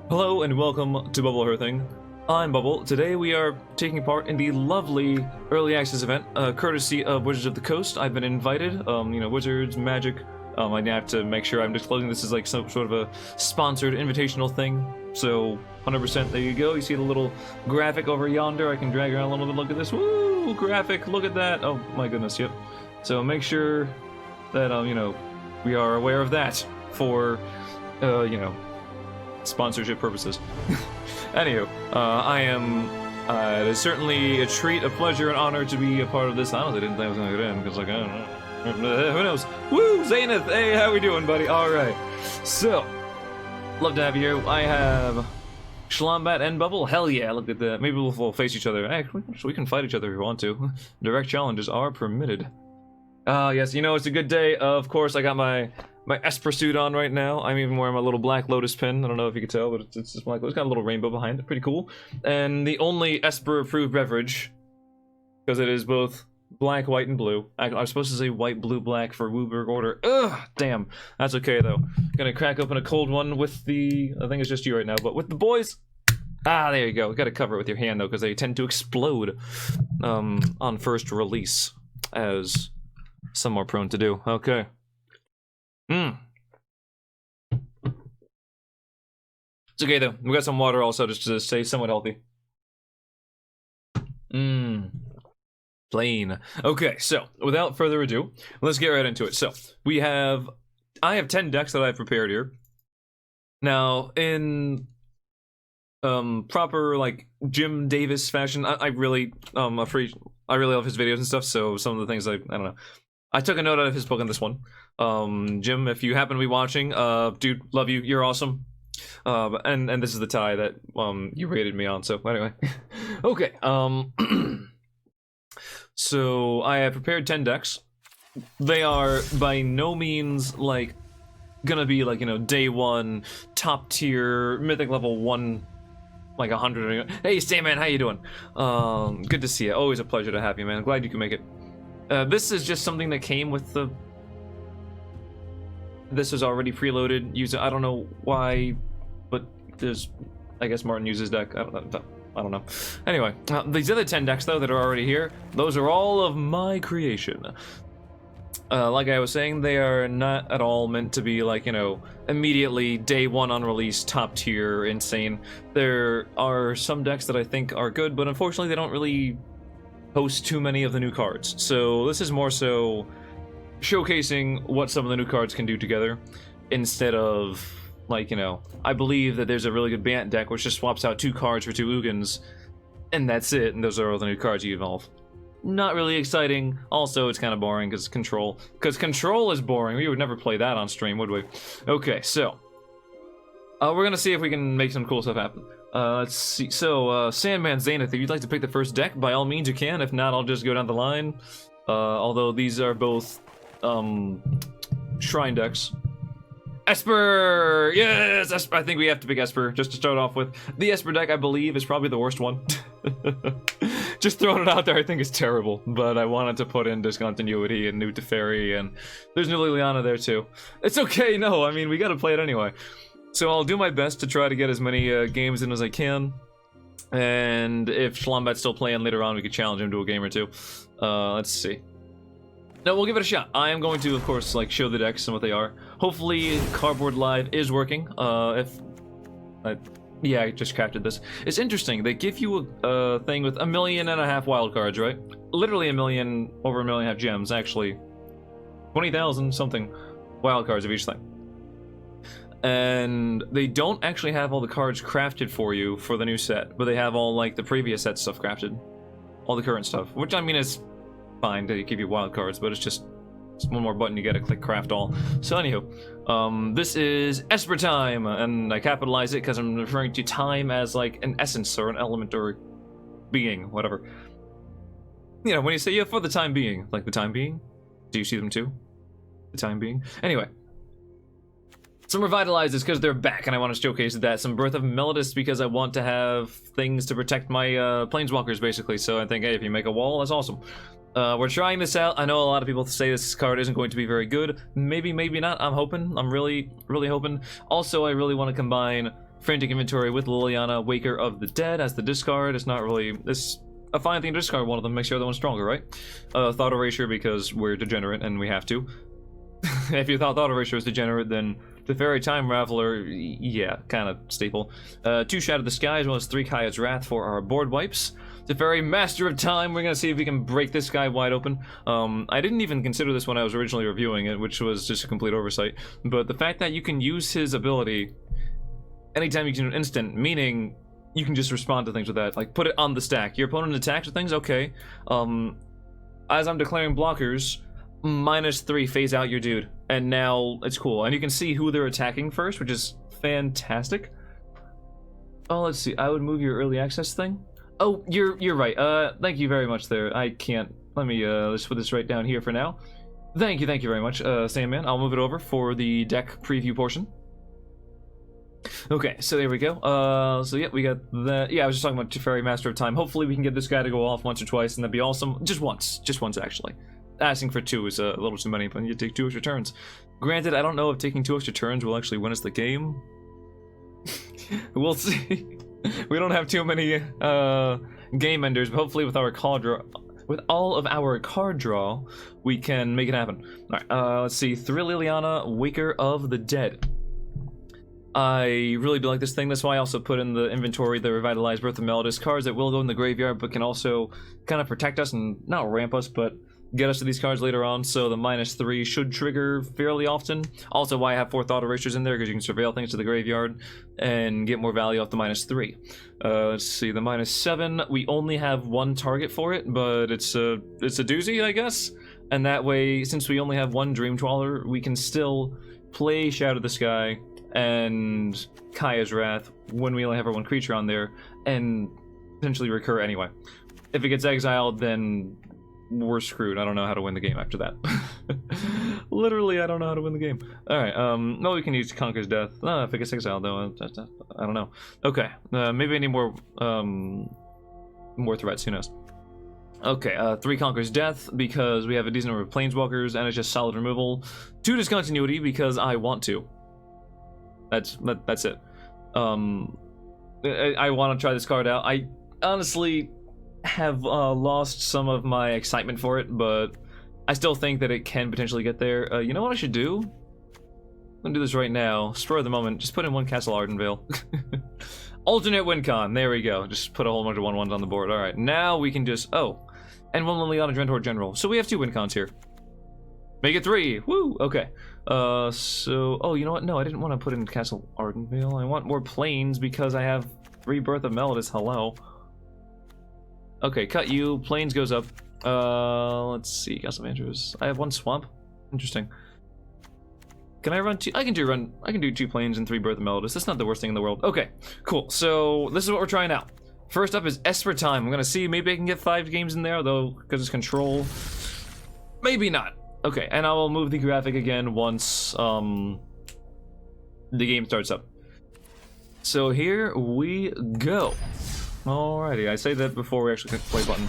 Hello and welcome to Bubble Hearthing. I'm Bubble. Today we are taking part in the lovely early access event, courtesy of Wizards of the Coast. I've been invited. Wizards, Magic. I have to make sure I'm disclosing this is like some sort of a sponsored invitational thing. So 100% there you go. You see the little graphic over yonder. I can drag around a little bit. Look at this. Woo! Graphic. Look at that. Oh my goodness. Yep. So make sure that we are aware of that for sponsorship purposes. Anywho, it is certainly a treat, a pleasure, an honor to be a part of this. I honestly didn't think I was going to get in, because, like, I don't know. Who knows? Woo! Zenith! Hey, how we doing, buddy? Alright. So, love to have you here. I have Schlombat and Bubble. Hell yeah, look at that. Maybe we'll face each other. Actually, we can fight each other if we want to. Direct challenges are permitted. Yes, it's a good day. Of course, I got my Esper suit on right now. I'm even wearing my little Black Lotus pin. I don't know if you can tell, but it's just Black Lotus. It's got a little rainbow behind it. Pretty cool. And the only Esper-approved beverage, because it is both black, white, and blue. I was supposed to say white, blue, black for Wooburg order. Ugh, damn. That's okay, though. Gonna crack open a cold one with the... I think it's just you right now, but with the boys... Ah, there you go. Gotta cover it with your hand, though, because they tend to explode on first release, as some are prone to do. Okay. It's okay though. We got some water also just to stay somewhat healthy. Plain. Okay, so without further ado, let's get right into it. So I have 10 decks that I've prepared here. Now, in proper like Jim Davis fashion, I really love his videos and stuff. So some of the things I don't know. I took a note out of his book on this one. Jim, if you happen to be watching, dude, love you. You're awesome. And this is the tie that you rated me on. So anyway, okay. So I have prepared 10 decks. They are by no means like gonna be like day one top tier mythic level 1 like 100. Hey, Stayman, how you doing? Good to see you. Always a pleasure to have you, man. I'm glad you can make it. This is just something that came with the... This is already preloaded. I don't know why, but there's... I guess Martin uses deck. I don't know. Anyway, these other 10 decks, though, that are already here, those are all of my creation. Like I was saying, they are not at all meant to be, like, immediately day one on release, top tier, insane. There are some decks that I think are good, but unfortunately they don't really post too many of the new cards. So this is more so showcasing what some of the new cards can do together, instead of, like, I believe that there's a really good Bant deck which just swaps out 2 cards for 2 Ugins, and that's it, and those are all the new cards you evolve. Not really exciting. Also, it's kind of boring because Control. Because Control is boring. We would never play that on stream, would we? Okay, so we're gonna see if we can make some cool stuff happen. Let's see. So, Sandman Zenith, if you'd like to pick the first deck, by all means you can. If not, I'll just go down the line. Although these are both, Shrine decks. Esper! Yes! Esper. I think we have to pick Esper, just to start off with. The Esper deck, I believe, is probably the worst one. Just throwing it out there, I think it's terrible. But I wanted to put in Discontinuity and New Teferi, and there's New Liliana there too. It's okay, no, I mean, we gotta play it anyway. So I'll do my best to try to get as many games in as I can, and if Schlombat's still playing later on, we could challenge him to a game or two. Let's see. No, we'll give it a shot. I am going to, of course, like, show the decks and what they are. Hopefully, Cardboard Live is working. Yeah, I just crafted this. It's interesting. They give you a thing with 1.5 million wild cards, right? Literally over 1.5 million gems, actually. 20,000 something wild cards of each thing. And they don't actually have all the cards crafted for you for the new set, but they have all, like, the previous set stuff crafted. All the current stuff, which, I mean, is fine to give you wild cards, but it's one more button you gotta click craft all. So anywho, this is Esper time, and I capitalize it because I'm referring to time as, like, an essence or an element or being, whatever. When you say, yeah, for the time being, like the time being, do you see them too? The time being? Anyway. Some Revitalizes because they're back and I want to showcase that. Some Birth of Melodist because I want to have things to protect my planeswalkers, basically. So I think, hey, if you make a wall, that's awesome. We're trying this out. I know a lot of people say this card isn't going to be very good. Maybe, maybe not. I'm hoping. I'm really, really hoping. Also, I really want to combine Frantic Inventory with Liliana, Waker of the Dead as the discard. It's not really... It's a fine thing to discard one of them, makes the other one stronger, right? Thought Erasure because we're degenerate and we have to. If you thought Thought Erasure was degenerate, then Teferi Time Raveler, yeah, kind of staple. 2 Shadow the Sky as well as 3 Kaya's Wrath for our board wipes. Teferi Master of Time, we're gonna see if we can break this guy wide open. I didn't even consider this when I was originally reviewing it, which was just a complete oversight. But the fact that you can use his ability anytime you can do an instant, meaning you can just respond to things with that, like put it on the stack. Your opponent attacks with things, okay. As I'm declaring blockers, -3 phase out your dude, and now it's cool. And you can see who they're attacking first, which is fantastic. Oh, let's see. I would move your early access thing. Oh, you're right. Thank you very much there. I can't. Let me let's put this right down here for now. Thank you very much, Sandman. I'll move it over for the deck preview portion. Okay, so there we go. So yeah, we got that. Yeah, I was just talking about Teferi Master of Time. Hopefully we can get this guy to go off once or twice, and that'd be awesome. Just once actually. Asking for 2 is a little too many, but you take 2 extra turns. Granted, I don't know if taking 2 extra turns will actually win us the game. We'll see. We don't have too many game enders, but hopefully with our card draw, with all of our card draw, we can make it happen. All right, let's see. Thrill Liliana, Waker of the Dead. I really do like this thing. That's why I also put in the inventory the Revitalized Birth of Melodis cards that will go in the graveyard, but can also kind of protect us and not ramp us, but get us to these cards later on. So the -3 should trigger fairly often. Also why I have 4 Thought Erasures in there, because you can surveil things to the graveyard and get more value off the -3. Let's see, the -7, we only have 1 target for it, but it's a doozy, I guess. And that way, since we only have 1 Dream Dweller, we can still play Shadow the Sky and Kaya's Wrath when we only have our 1 creature on there, and potentially recur anyway. If it gets exiled, then we're screwed. I don't know how to win the game after that. Literally, I don't know how to win the game. Alright, no, we can use Conquer's Death. If it gets exiled, though, I don't know. Okay, maybe I need more threats, who knows. Okay, 3 Conquer's Death, because we have a decent number of Planeswalkers, and it's just solid removal. 2 Discontinuity, because I want to. That's it. I want to try this card out. I honestly have lost some of my excitement for it, but I still think that it can potentially get there. You know what I should do? I'm gonna do this right now. Spur of the moment, just put in 1 Castle Ardenvale. Alternate win con, there we go. Just put a whole bunch of 1/1s on the board. Alright, now we can just, and 1 Liliana Drentor General. So we have 2 win cons here. Make it 3, woo, okay. So, you know what, no, I didn't want to put in Castle Ardenvale. I want more planes because I have 3 Birth of Melodis, hello. Okay, cut you, planes goes up. Let's see, Castle Andrews. I have 1 swamp, interesting. Can I run 2? I can do 2 planes and 3 Birth of Melodis. That's not the worst thing in the world. Okay, cool. So this is what we're trying out. First up is Esper Time. I'm gonna see, maybe I can get 5 games in there, though, because it's control. Maybe not. Okay, and I will move the graphic again once the game starts up. So here we go. Alrighty, I say that before we actually click the play button.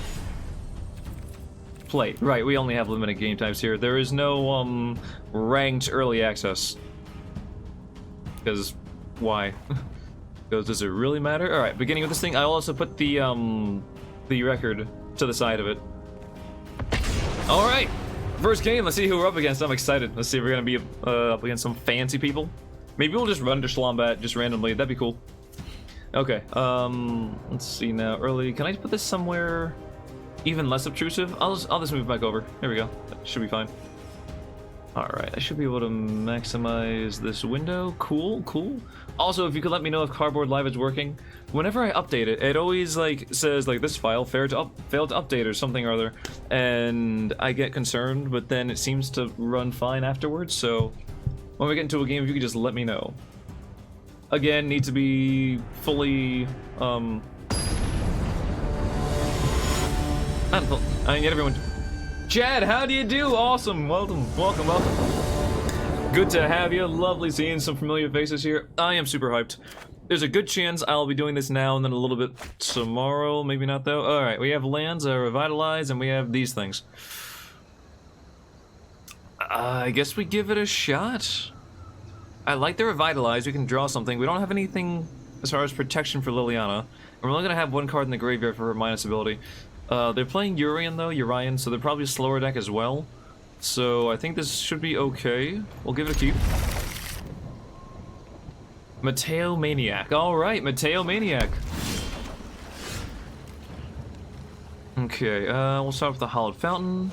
Play. Right, we only have limited game types here. There is no ranked early access. Because why? Because does it really matter? Alright, beginning with this thing, I'll also put the record to the side of it. Alright! First game, let's see who we're up against. I'm excited. Let's see if we're gonna be up against some fancy people. Maybe we'll just run to Schlombat just randomly. That'd be cool. Okay, let's see now. Early, can I put this somewhere even less obtrusive? I'll just move back over. There we go. That should be fine. Alright, I should be able to maximize this window. Cool, cool. Also, if you could let me know if Cardboard Live is working. Whenever I update it, it always says this file failed to update or something or other, and I get concerned, but then it seems to run fine afterwards, so when we get into a game, if you could just let me know. Again, need to be fully, I get everyone. Chad, how do you do? Awesome, welcome. Good to have you, lovely seeing some familiar faces here. I am super hyped. There's a good chance I'll be doing this now and then a little bit tomorrow, maybe not though. Alright, we have lands, Revitalize, and we have these things. I guess we give it a shot. I like the Revitalize, we can draw something. We don't have anything as far as protection for Liliana. And we're only gonna have one card in the graveyard for her minus ability. They're playing Urian though, Urian, so they're probably a slower deck as well. So I think this should be okay. We'll give it a keep. Mateo Maniac. Alright, Mateo Maniac. Okay, we'll start with the Hollowed Fountain.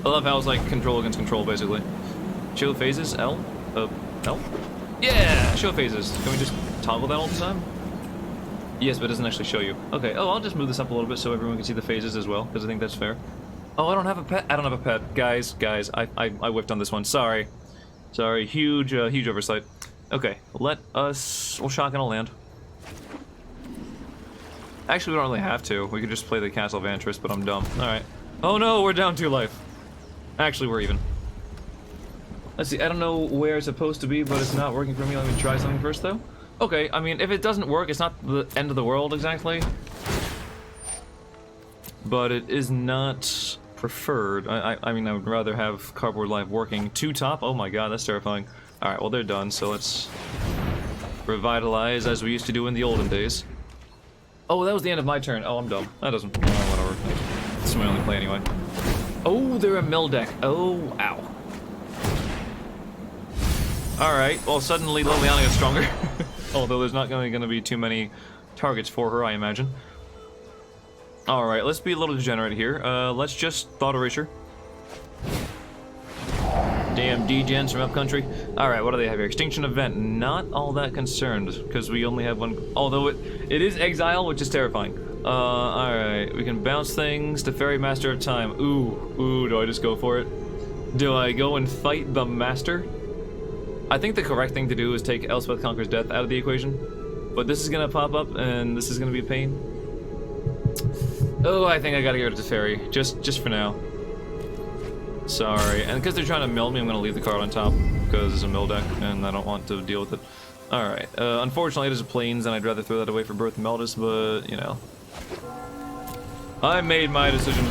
I love how it's like control against control, basically. Show phases, L? L? Yeah! Show phases. Can we just toggle that all the time? Yes, but it doesn't actually show you. Okay, oh, I'll just move this up a little bit so everyone can see the phases as well, because I think that's fair. Oh, I don't have a pet. I don't have a pet. Guys, I whiffed on this one. Sorry. Sorry, huge oversight. Okay, we'll shotgun a land. Actually, we don't really have to. We could just play the Castle Vantress, but I'm dumb. Alright. Oh no, we're down 2 life. Actually, we're even. Let's see, I don't know where it's supposed to be, but it's not working for me. Let me try something first, though. Okay, I mean, if it doesn't work, it's not the end of the world, exactly. But it is not preferred. I mean, I would rather have Cardboard Live working. 2 top? Oh my god, that's terrifying. Alright, well, they're done, so let's revitalize as we used to do in the olden days. Oh, that was the end of my turn. Oh, I'm dumb. That doesn't... Oh, whatever. This is my only play anyway. Oh, they're a mill deck. Oh, ow. Alright, well, suddenly Liliana gets stronger. Although there's not going to be too many targets for her, I imagine. Alright, let's be a little degenerate here. Let's just Thought Erasure. Damn degens from upcountry. Alright, what do they have here? Extinction Event. Not all that concerned, because we only have one... Although it is Exile, which is terrifying. Alright, we can bounce things to Fairy Master of Time. Ooh, do I just go for it? Do I go and fight the Master? I think the correct thing to do is take Elspeth Conquers Death out of the equation. But this is gonna pop up, and this is gonna be a pain. Oh, I think I gotta go to Teferi, just for now. Sorry, and because they're trying to mill me, I'm gonna leave the card on top, because it's a mill deck, and I don't want to deal with it. Alright, unfortunately it is a Plains, and I'd rather throw that away for Birth of Meldus, but, you know. I made my decision.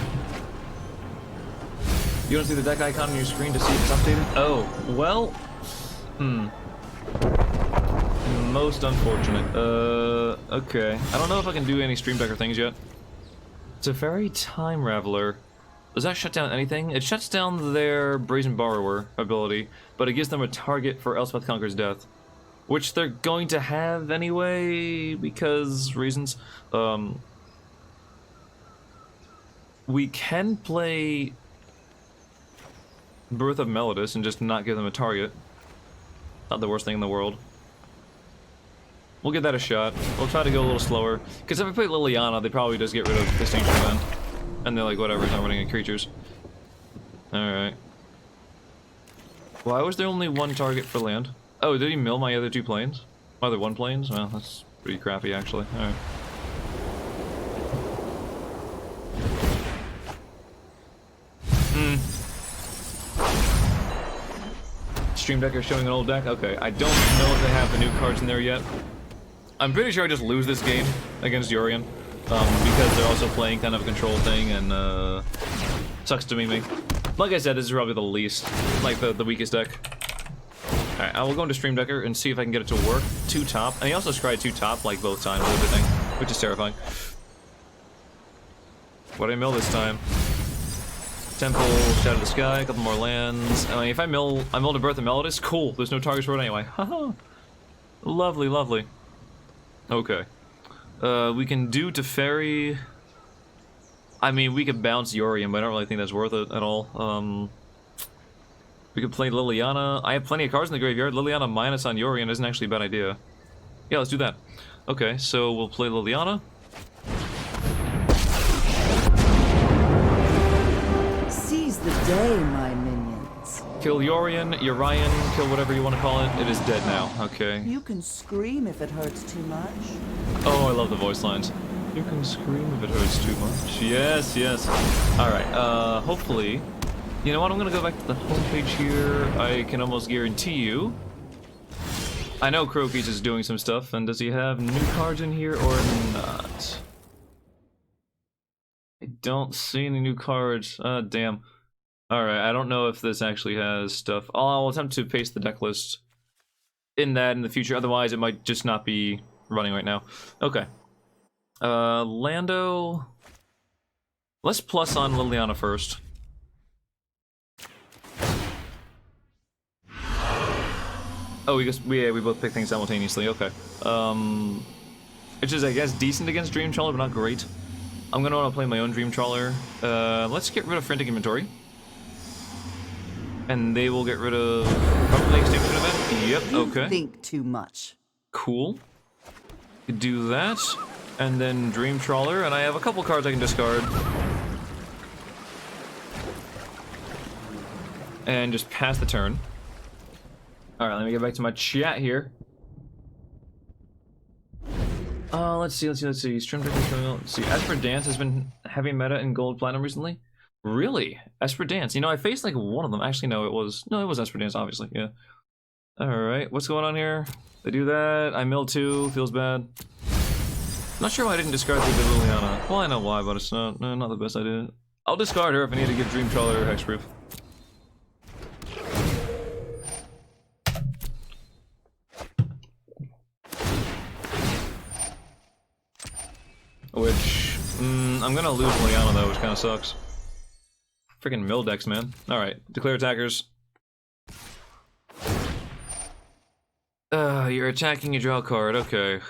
You don't see the deck icon on your screen to see if it's updated? Oh, well... Most unfortunate. Okay. I don't know if I can do any Stream Decker things yet. Teferi Time Raveler. Does that shut down anything? It shuts down their Brazen Borrower ability, but it gives them a target for Elspeth Conquers Death. Which they're going to have anyway, because reasons. We can play Birth of Melodus and just not give them a target. Not the worst thing in the world. We'll give that a shot. We'll try to go a little slower. Because if I play Liliana, they probably just get rid of Extinction Event. And they're like, whatever, it's not running any creatures. Alright. Why was there only 1 target for land? Oh, did he mill my other 2 planes? My other 1 planes? Well, that's pretty crappy, actually. Alright. Stream Decker showing an old deck? Okay, I don't know if they have the new cards in there yet. I'm pretty sure I just lose this game against Urian. Because they're also playing kind of a control thing, and sucks to me. Like I said, this is probably the least, like the weakest deck. Alright, I will go into Stream Decker and see if I can get it to work. 2 top, and he also scryed 2 top, like both times with everything, which is terrifying. What did I mill this time? Temple, Shadow of the Sky, a couple more lands. I mean, if I milled a Birth of Melodus, cool, there's no targets for it anyway. Haha. Lovely, lovely. Okay. We can do Teferi. I mean, we could bounce Urian, but I don't really think that's worth it at all. We could play Liliana. I have plenty of cards in the graveyard. Liliana minus on Urian isn't actually a bad idea. Yeah, let's do that. Okay, so we'll play Liliana. Seize the day, my minions. Kill Urian, kill whatever you want to call it. It is dead now. Okay. You can scream if it hurts too much. Oh, I love the voice lines. You can scream if it hurts too much. Yes, yes. Alright, hopefully... You know what, I'm gonna go back to the homepage here. I can almost guarantee you... I know Croaky's is doing some stuff, and does he have new cards in here or not? I don't see any new cards. Damn. Alright, I don't know if this actually has stuff. I'll attempt to paste the deck list in that in the future. Otherwise, it might just not be running right now. Okay. Lando. Let's plus on Liliana first. Oh, we both pick things simultaneously. Okay. Which is, I guess, decent against Dream Trawler, but not great. I'm gonna want to play my own Dream Trawler. Let's get rid of Frantic Inventory. And they will get rid of probably Extinction Event. Yep, okay. You think too much. Cool. Could do that. And then Dream Trawler, and I have a couple cards I can discard. And just pass the turn. Alright, let me get back to my chat here. Let's see. Stream let's see. Esper Dance has been heavy meta in Gold Platinum recently. Really? Esper Dance. You know, I faced like one of them. Actually, no, it was Esper Dance, obviously, yeah. Alright, what's going on here? They do that. I mill 2, feels bad. Not sure why I didn't discard the Liliana. Well, I know why, but it's not the best idea. I'll discard her if I need to give Dream Trawler hexproof. Which, I'm gonna lose Liliana though, which kinda sucks. Freaking mill decks, man. Alright, declare attackers. You're attacking, you draw a card, okay.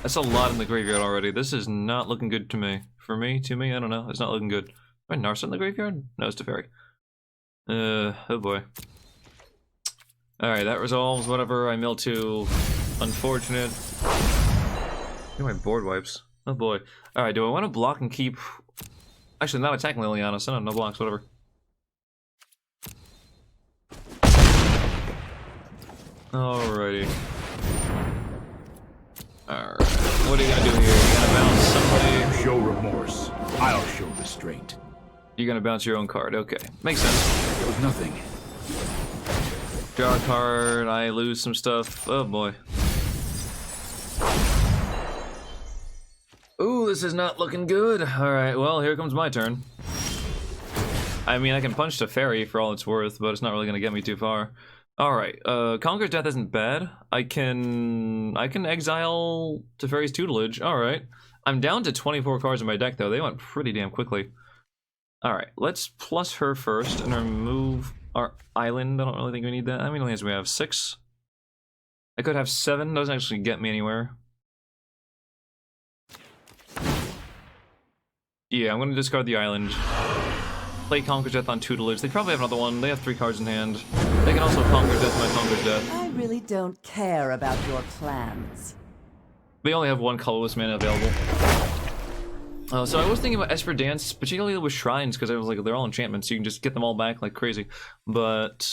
That's a lot in the graveyard already. This is not looking good to me. For me? To me? I don't know. It's not looking good. Am I Narset in the graveyard? No, it's Teferi. Oh boy. Alright, that resolves whatever. I mill 2. Unfortunate. Get my board wipes. Oh boy. Alright, do I want to block and keep... Actually, not attacking Liliana, so no blocks, whatever. Alrighty. Alright. What are you gonna do here? You gonna bounce somebody? Show remorse. I'll show restraint. You're gonna bounce your own card. Okay. Makes sense. It was nothing. Draw a card, I lose some stuff. Oh boy. Ooh, this is not looking good. Alright, well, here comes my turn. I mean, I can punch Teferi for all it's worth, but it's not really gonna get me too far. Alright, Conqueror's Death isn't bad. I can exile Teferi's Tutelage. Alright. I'm down to 24 cards in my deck, though. They went pretty damn quickly. Alright, let's plus her first and remove our island. I don't really think we need that. How many lands do we have? 6? I could have 7. Doesn't actually get me anywhere. Yeah, I'm gonna discard the island. Play Conqueror's Death on Tutelage. They probably have another one. They have 3 cards in hand. They can also Conqueror's Death my Conqueror's Death. I really don't care about your plans. They only have 1 colorless mana available. So I was thinking about Esper Dance, particularly with Shrines, because I was like, they're all enchantments, so you can just get them all back like crazy. But,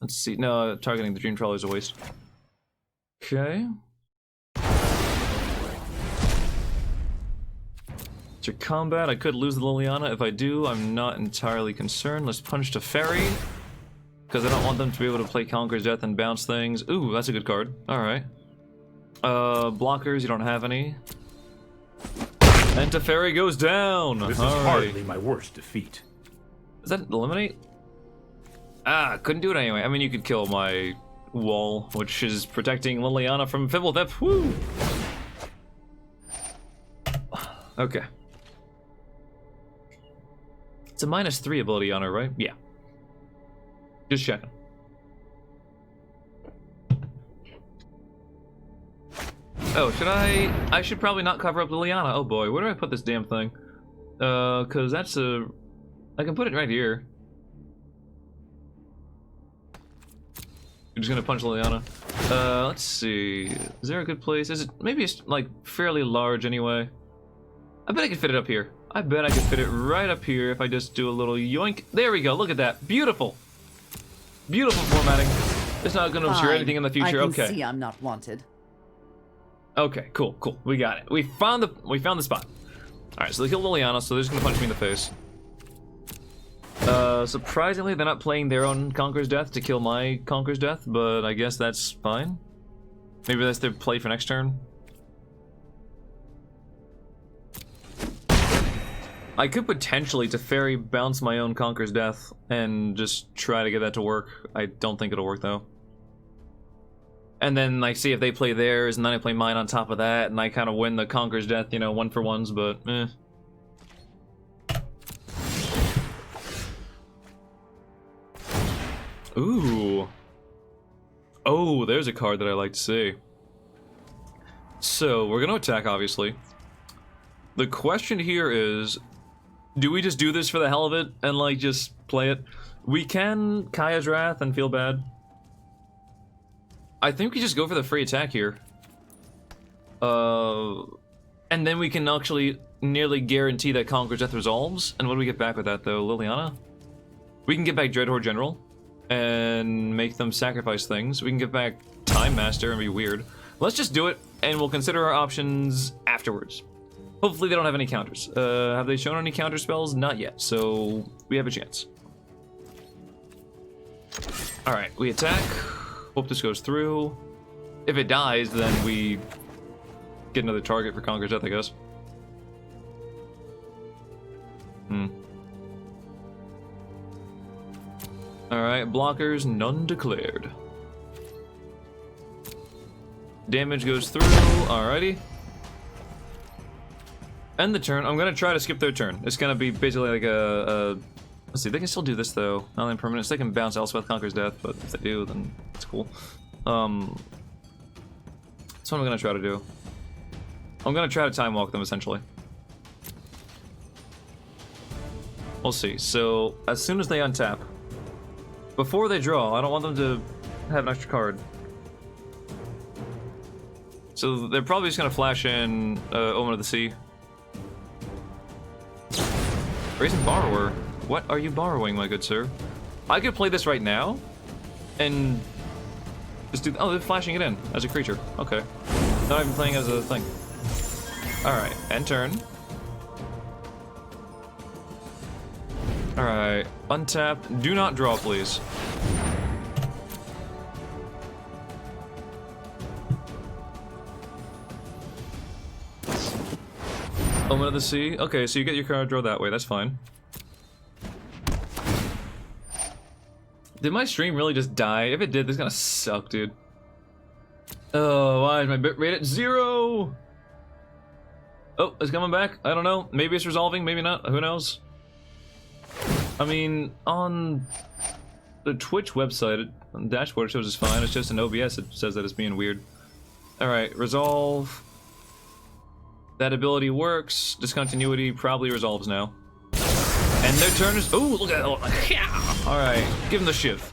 let's see. No, targeting the Dream Trawler is a waste. Okay. It's your combat. I could lose the Liliana. If I do, I'm not entirely concerned. Let's punch Teferi, because I don't want them to be able to play Conqueror's Death and bounce things. Ooh, that's a good card. Alright. Blockers, you don't have any. And Teferi goes down! This is hardly my worst defeat. Does that eliminate? Ah, couldn't do it anyway. I mean, you could kill my wall, which is protecting Liliana from Fibblethep. Woo! Okay. It's a -3 ability on her, right? Yeah. Just checking. Oh, should I should probably not cover up Liliana. Oh boy, where do I put this damn thing? Cause that's a... I can put it right here. I'm just gonna punch Liliana. Let's see. Is there a good place? Is it... Maybe it's, like, fairly large anyway. I bet I could fit it up here. I bet I could fit it right up here if I just do a little yoink. There we go, look at that. Beautiful. Beautiful formatting. It's not gonna obscure anything in the future. I can okay. see I'm not wanted. Okay, cool. We got it. We found the spot. Alright, so they killed Liliana, so they're just gonna punch me in the face. Surprisingly, they're not playing their own Conqueror's Death to kill my Conqueror's Death, but I guess that's fine. Maybe that's their play for next turn. I could potentially Teferi bounce my own Conqueror's Death and just try to get that to work. I don't think it'll work though. And then, like, see if they play theirs, and then I play mine on top of that, and I kind of win the Conqueror's Death, you know, 1-for-1s, but, eh. Ooh. Oh, there's a card that I like to see. So, we're gonna attack, obviously. The question here is, do we just do this for the hell of it, and, like, just play it? We can Kaya's Wrath and feel bad. I think we just go for the free attack here. And then we can actually nearly guarantee that Conqueror's Death resolves. And what do we get back with that, though? Liliana? We can get back Dreadhorde General and make them sacrifice things. We can get back Time Master and be weird. Let's just do it, and we'll consider our options afterwards. Hopefully they don't have any counters. Have they shown any counter spells? Not yet, so we have a chance. Alright, we attack. Hope this goes through. If it dies, then we get another target for Conqueror's Death, I guess. Alright, blockers, none declared. Damage goes through, alrighty. End the turn. I'm gonna try to skip their turn. It's gonna be basically like a let's see, they can still do this though. Not in permanence. They can bounce Elspeth Conqueror's Death, but if they do, then it's cool. That's what I'm gonna try to do. I'm gonna try to time walk them essentially. We'll see. So as soon as they untap, before they draw, I don't want them to have an extra card. So they're probably just gonna flash in Omen of the Sea. Brazen Borrower. What are you borrowing, my good sir? I could play this right now, and just do. Oh, they're flashing it in as a creature. Okay. Not even playing as a thing. All right, end turn. All right, untap. Do not draw, please. Omen of the Sea. Okay, so you get your card draw that way. That's fine. Did my stream really just die? If it did, this is gonna suck, dude. Oh, why is my bit rate at 0? Oh, it's coming back. I don't know. Maybe it's resolving, maybe not. Who knows? I mean, on the Twitch website, on the dashboard, it shows it's fine. It's just an OBS. It says that it's being weird. Alright, resolve. That ability works. Discontinuity probably resolves now. And their turn is. Oh, look at that. Alright, give him the shiv.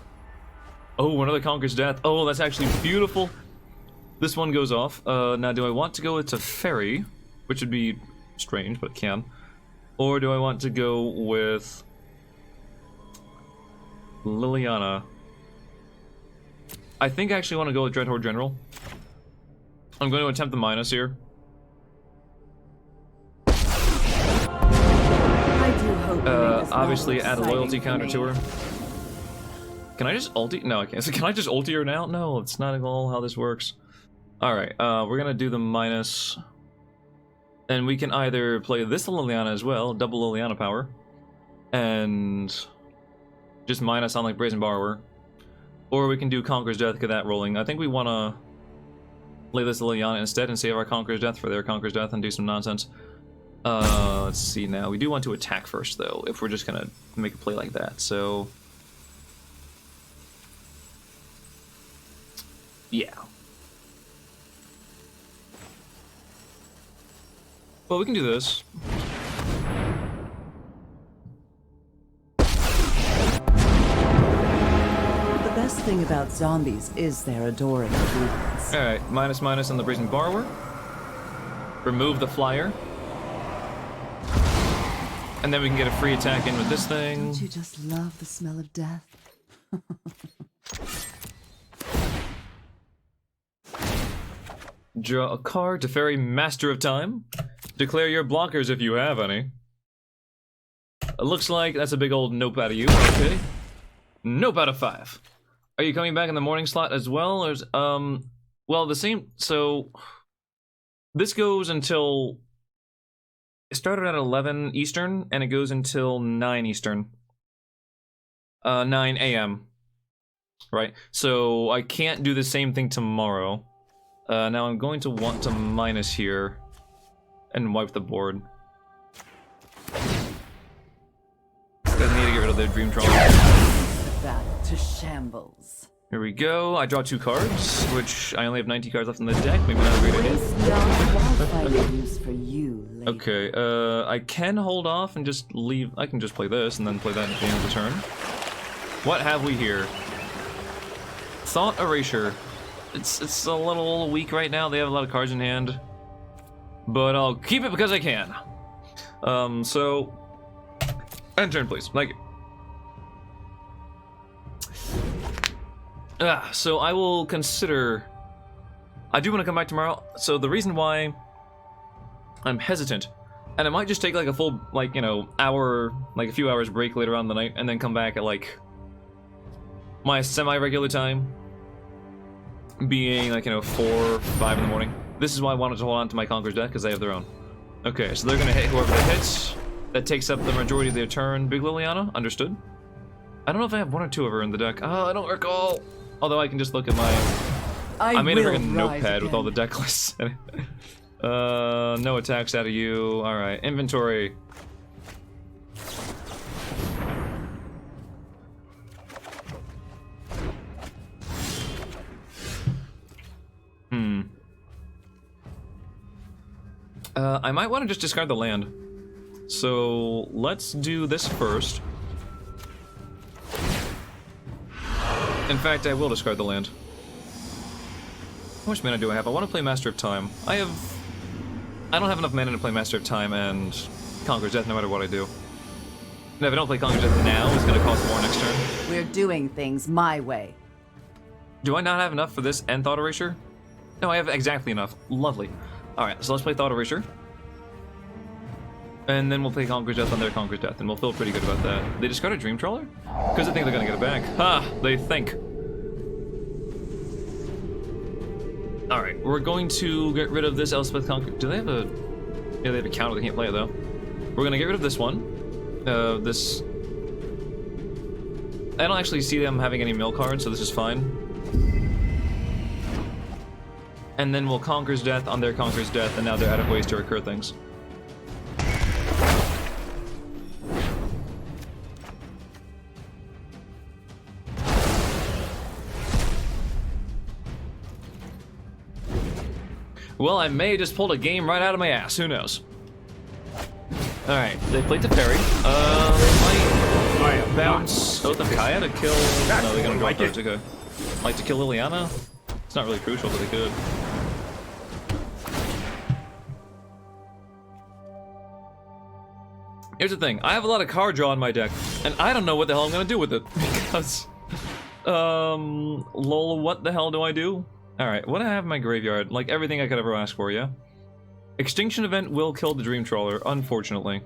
Oh, another Conqueror's Death. Oh, that's actually beautiful. This one goes off. Now, do I want to go with Teferi, which would be strange, but can. Or do I want to go with Liliana? I think I actually want to go with Dreadhorde General. I'm going to attempt the minus here. Obviously add a loyalty counter to her. Can I just ulti? No, I can't. So can I just ulti her now? No, it's not at all how this works. Alright, we're gonna do the minus. And we can either play this Liliana as well, double Liliana power. And just minus on like Brazen Borrower. Or we can do Conqueror's Death, get that rolling. I think we wanna play this Liliana instead and save our Conqueror's Death for their Conqueror's Death and do some nonsense. Let's see now. We do want to attack first, though, if we're just gonna make a play like that, so... yeah. Well, we can do this. The best thing about zombies is their adoring obedience. Alright, minus on the Brazen Borrower. Remove the flyer. And then we can get a free attack in with this thing. Don't you just love the smell of death? Draw a card to Teferi, Master of Time. Declare your blockers if you have any. It looks like that's a big old nope out of you. Okay. Nope out of 5. Are you coming back in the morning slot as well? Or is, well, the same. So this goes until. It started at 11 Eastern, and it goes until 9 Eastern. 9 a.m. right? So I can't do the same thing tomorrow. Now I'm going to want to minus here and wipe the board. Guys need to get rid of their dream trawler. Back to shambles. Here we go. I draw 2 cards, which I only have 90 cards left in the deck. Maybe not a great idea. Waste not while finding use for you, lady. Okay, I can hold off and just leave. I can just play this and then play that at the end of the turn. What have we here? Thought Erasure. It's a little weak right now. They have a lot of cards in hand. But I'll keep it because I can. So... End turn, please. Thank you. So I will consider... I do want to come back tomorrow. So the reason why I'm hesitant, and it might just take like a full, like, you know, hour, like a few hours break later on in the night, and then come back at like my semi-regular time, being like, you know, 4 or 5 in the morning. This is why I wanted to hold on to my Conqueror's Death, because they have their own. Okay, so they're gonna hit whoever they hit. That takes up the majority of their turn. Big Liliana, understood. I don't know if I have 1 or 2 of her in the deck. Oh, I don't recall. Although I can just look at my... I made a freaking notepad with all the deck lists. No attacks out of you. Alright, inventory. I might want to just discard the land. So, let's do this first. In fact, I will discard the land. How much mana do I have? I want to play Master of Time. I don't have enough mana to play Master of Time and Conqueror's Death no matter what I do. And if I don't play Conqueror's Death now, it's going to cost more next turn. We're doing things my way. Do I not have enough for this and Thought Erasure? No, I have exactly enough. Lovely. Alright, so let's play Thought Erasure. And then we'll play Conqueror's Death on their Conqueror's Death, and we'll feel pretty good about that. They discard a Dream Trawler? Because they think they're gonna get it back. Ha! They think. Alright, we're going to get rid of this Elspeth Conqueror. Do they have a... Yeah, they have a counter, they can't play it though. We're gonna get rid of this one. This... I don't actually see them having any mill cards, so this is fine. And then we'll Conqueror's Death on their Conqueror's Death, and now they're out of ways to recur things. Well, I may have just pulled a game right out of my ass. Who knows? Alright, they played Teferi. They might bounce Oath of Kaya to kill... No, they're gonna draw cards. Okay. Like to kill Liliana? It's not really crucial, but they could. Here's the thing. I have a lot of card draw in my deck, and I don't know what the hell I'm gonna do with it. Because... lol, what the hell do I do? Alright, what do I have in my graveyard? Like everything I could ever ask for, yeah? Extinction Event will kill the Dream Trawler, unfortunately.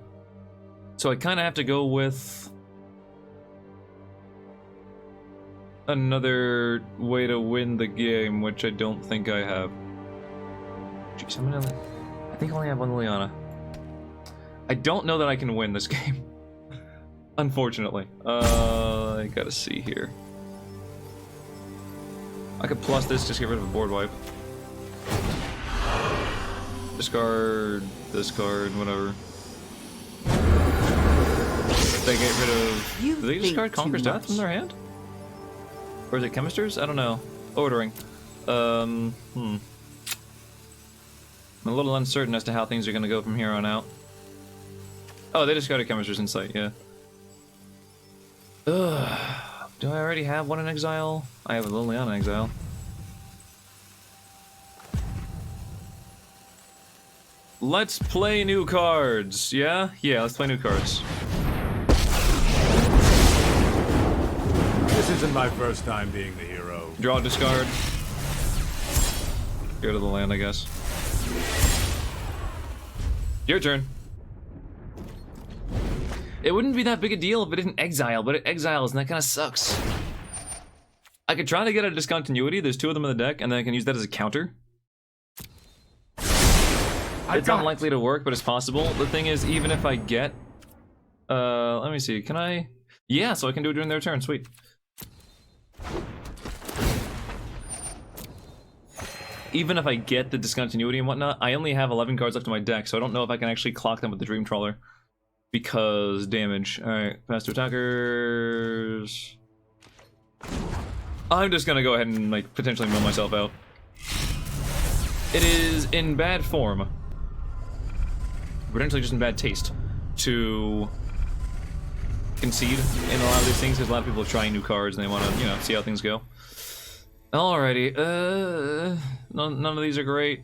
So I kind of have to go with... another way to win the game, which I don't think I have. Jeez, I think I only have 1 Liliana. I don't know that I can win this game. Unfortunately. I gotta see here. I could plus this, just get rid of a board wipe. Discard this card, whatever. They get rid of... Do they discard Conqueror's Death from their hand? Or is it Chemisters? I don't know. Ordering. I'm a little uncertain as to how things are going to go from here on out. Oh, they discarded Chemister's Insight, yeah. Ugh. Do I already have one in exile? I have a Liliana in exile. Let's play new cards, yeah? Yeah, let's play new cards. This isn't my first time being the hero. Draw, discard. Go to the land, I guess. Your turn. It wouldn't be that big a deal if it didn't exile, but it exiles, and that kind of sucks. I could try to get a discontinuity. There's 2 of them in the deck, and then I can use that as a counter. It's unlikely to work, but it's possible. The thing is, even if I get... let me see, can I... Yeah, so I can do it during their turn, sweet. even if I get the discontinuity and whatnot, I only have 11 cards left in my deck, so I don't know if I can actually clock them with the Dream Trawler. Because damage. Alright, pass to attackers. I'm just gonna go ahead and, like, potentially mill myself out. It is in bad form, potentially just in bad taste, to concede in a lot of these things, because a lot of people are trying new cards and they want to, you know, see how things go. Alrighty, none of these are great.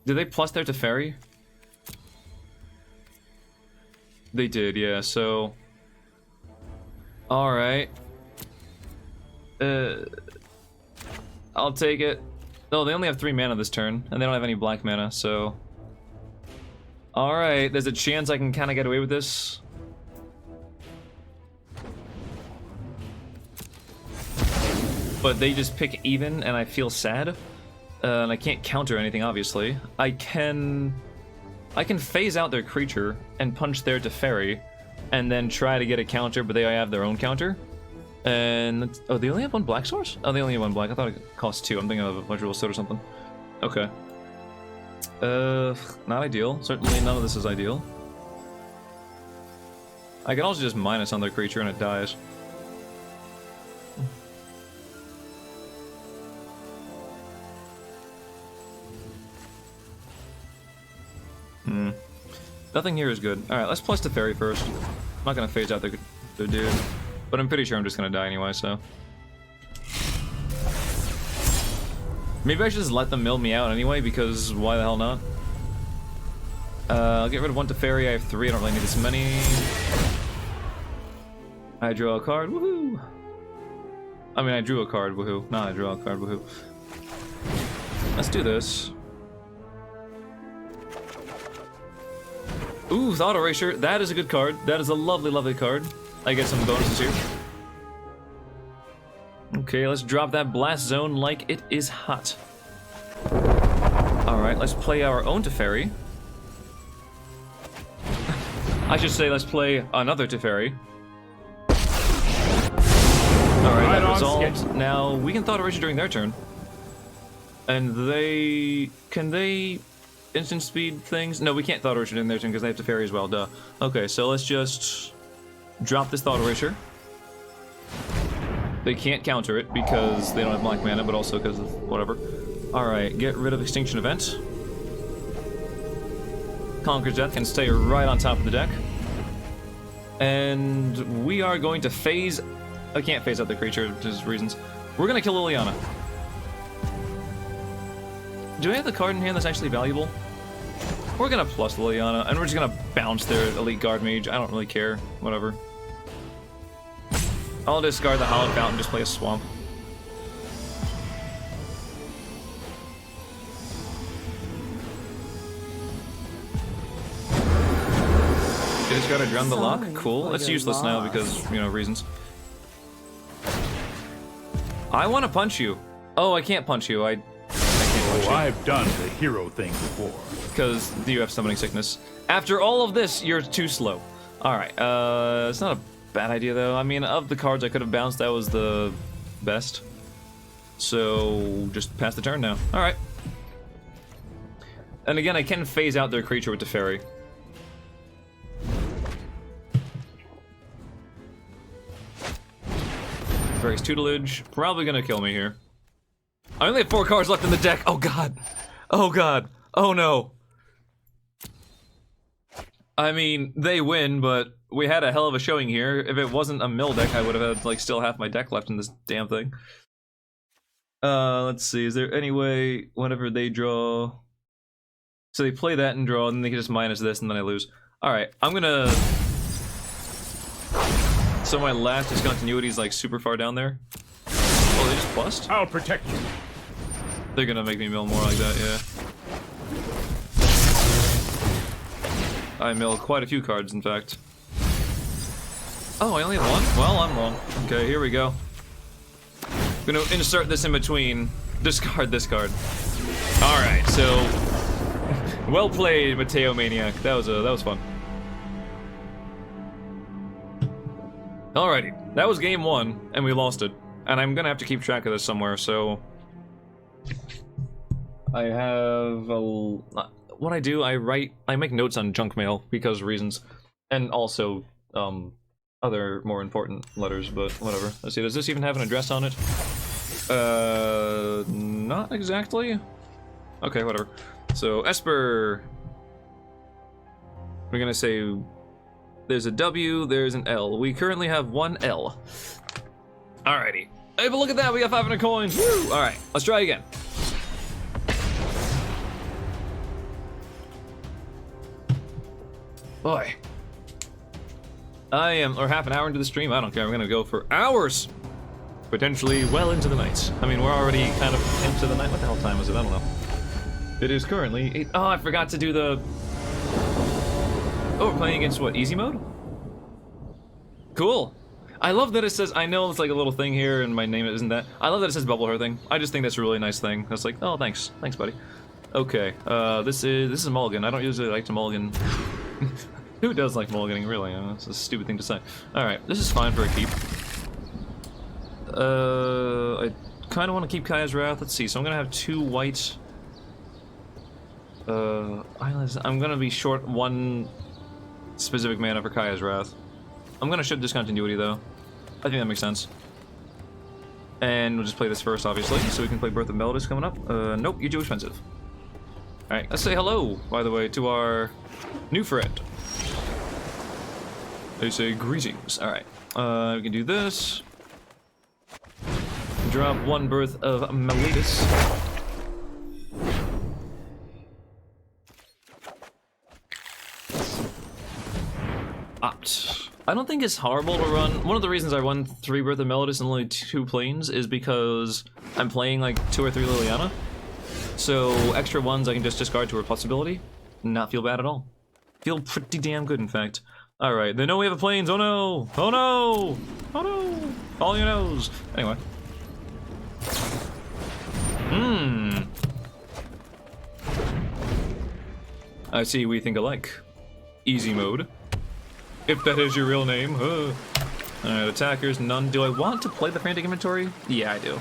Did they plus their Teferi? They did, yeah, so... Alright. I'll take it. No, they only have 3 mana this turn, and they don't have any black mana, so... Alright, there's a chance I can kind of get away with this. But they just pick even, and I feel sad. And I can't counter anything, obviously. I can phase out their creature and punch their Teferi, and then try to get a counter, but they have their own counter. And oh, they only have 1 black source? Oh, they only have 1 black. I thought it cost 2. I'm thinking of a Visual Sword or something. Okay. Not ideal. Certainly none of this is ideal. I can also just minus on their creature and it dies. Nothing here is good. Alright, let's plus the fairy first. I'm not gonna phase out their dude. But I'm pretty sure I'm just gonna die anyway, so. Maybe I should just let them mill me out anyway, because why the hell not? I'll get rid of 1 Teferi. I have 3. I don't really need this many. I draw a card. Woohoo! I mean, I drew a card. Woohoo. No, I draw a card. Woohoo. Let's do this. Ooh, Thought Erasure. That is a good card. That is a lovely, lovely card. I get some bonuses here. Okay, let's drop that Blast Zone like it is hot. Alright, let's play our own Teferi. I should say, let's play another Teferi. Alright, that resolved. Now, we can Thought Erasure during their turn. And they... Can they... instant speed things? No, we can't Thought Erasure in their turn because they have Teferi as well, duh. Okay, so let's just drop this Thought Erasure. They can't counter it because they don't have black mana, but also because of whatever. Alright, get rid of Extinction Event. Conqueror's Death can stay right on top of the deck. And we are going to phase... I can't phase out the creature, just reasons. We're gonna kill Liliana. Do I have the card in hand that's actually valuable? We're gonna plus Liliana, and we're just gonna bounce their Elite Guard Mage. I don't really care. Whatever. I'll discard the Hallowed Fountain and just play a Swamp. You just gotta Drown the Lock? Cool. That's useless now because, you know, reasons. I want to punch you. Oh, I can't punch you. I can't punch you. I've done the hero thing before. Because you have Summoning Sickness. After all of this, you're too slow. Alright, it's not a bad idea though. I mean, of the cards I could have bounced, that was the best. So, just pass the turn now. Alright. And again, I can phase out their creature with Teferi. Teferi's Tutelage, probably gonna kill me here. I only have 4 cards left in the deck. Oh god. Oh god. Oh no. I mean, they win, but we had a hell of a showing here. If it wasn't a mill deck, I would have had, like, still half my deck left in this damn thing. Let's see, is there any way, whenever they draw... So they play that and draw, and then they can just minus this, and then I lose. Alright, I'm gonna... So my last discontinuity is, like, super far down there. Oh, they just bust? I'll protect you. They're gonna make me mill more like that, yeah. I mill quite a few cards, in fact. Oh, I only have 1? Well, I'm wrong. Okay, here we go. I'm gonna insert this in between. Discard this card. Alright, so... well played, Mateo Maniac. That was fun. Alrighty, that was game 1, and we lost it. And I'm gonna have to keep track of this somewhere, so... I have a... What I do, I make notes on junk mail because of reasons. And also, other more important letters, but whatever. Let's see, does this even have an address on it? Not exactly. Okay, whatever. So, Esper. We're gonna say there's a W, there's an L. We currently have one L. Alrighty. Hey, but look at that, we got 500 coins. Woo! Alright, let's try again. Boy. I am, or half an hour into the stream, I don't care, I'm gonna go for hours! Potentially well into the night. I mean, we're already kind of into the night. What the hell time is it? I don't know. It is currently 8. Oh, I forgot to do the... Oh, we're playing against what, easy mode? Cool. I love that it says, I know it's like a little thing here and my name isn't that. I love that it says bubble Hearthing. I just think that's a really nice thing. It's like, oh, thanks. Thanks, buddy. Okay, this is mulligan. I don't usually like to mulligan. Who does like mulliganing, really? It's a stupid thing to say. Alright, this is fine for a keep. I kind of want to keep Kaya's Wrath. Let's see, so I'm gonna have 2 white... islands. I'm gonna be short 1 specific mana for Kaya's Wrath. I'm gonna ship discontinuity, though. I think that makes sense. And we'll just play this first, obviously, so we can play Birth of Melodis coming up. Nope, you're too expensive. Alright, let's say hello, by the way, to our new friend. They say greetings. Alright, we can do this. Drop 1 Birth of Melodis. Opt. I don't think it's horrible to run. One of the reasons I run 3 Birth of Melodis and only 2 planes is because I'm playing like 2 or 3 Liliana. So extra ones I can just discard to her plus ability. Not feel bad at all. Feel pretty damn good, in fact. Alright, they know we have a planes. Oh no! Oh no! Oh no! All your nose. Anyway. I see we think alike. Easy mode. If that is your real name. Alright, attackers, none. Do I want to play the Frantic Inventory? Yeah, I do.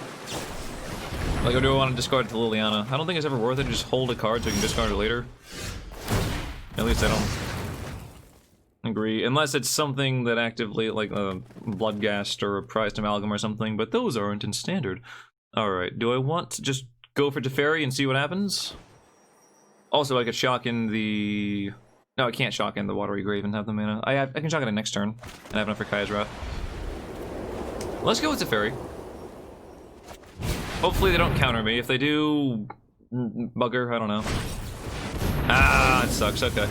Like, or do I want to discard it to Liliana? I don't think it's ever worth it to just hold a card so you can discard it later. At least I don't agree. Unless it's something that actively, like a Bloodghast or a Prized Amalgam or something, but those aren't in Standard. Alright, do I want to just go for Teferi and see what happens? Also, I could shock in the... No, I can't shock in the Watery Grave and have the mana. I can shock in the next turn and have enough for Kaya's Wrath. Let's go with Teferi. Hopefully they don't counter me. If they do... Bugger, I don't know. Ah, it sucks, okay.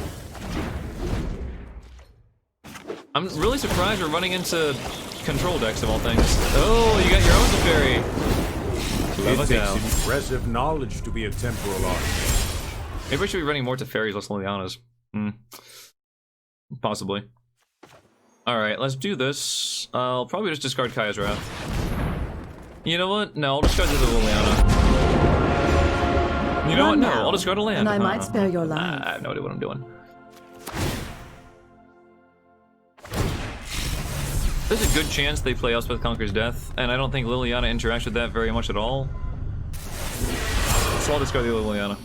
I'm really surprised we're running into control decks of all things. Oh, you got your own Teferi! It takes impressive knowledge to be a temporal artist. Maybe we should be running more Teferis, less Lilianas. Possibly. Alright, let's do this. I'll probably just discard Kaya's Wrath. You know what? No, I'll discard the Liliana. You know what? No, I'll discard a land. And I might spare your life. I have no idea what I'm doing. There's a good chance they play Elspeth Conquers Death, and I don't think Liliana interacts with that very much at all. So I'll discard the Liliana.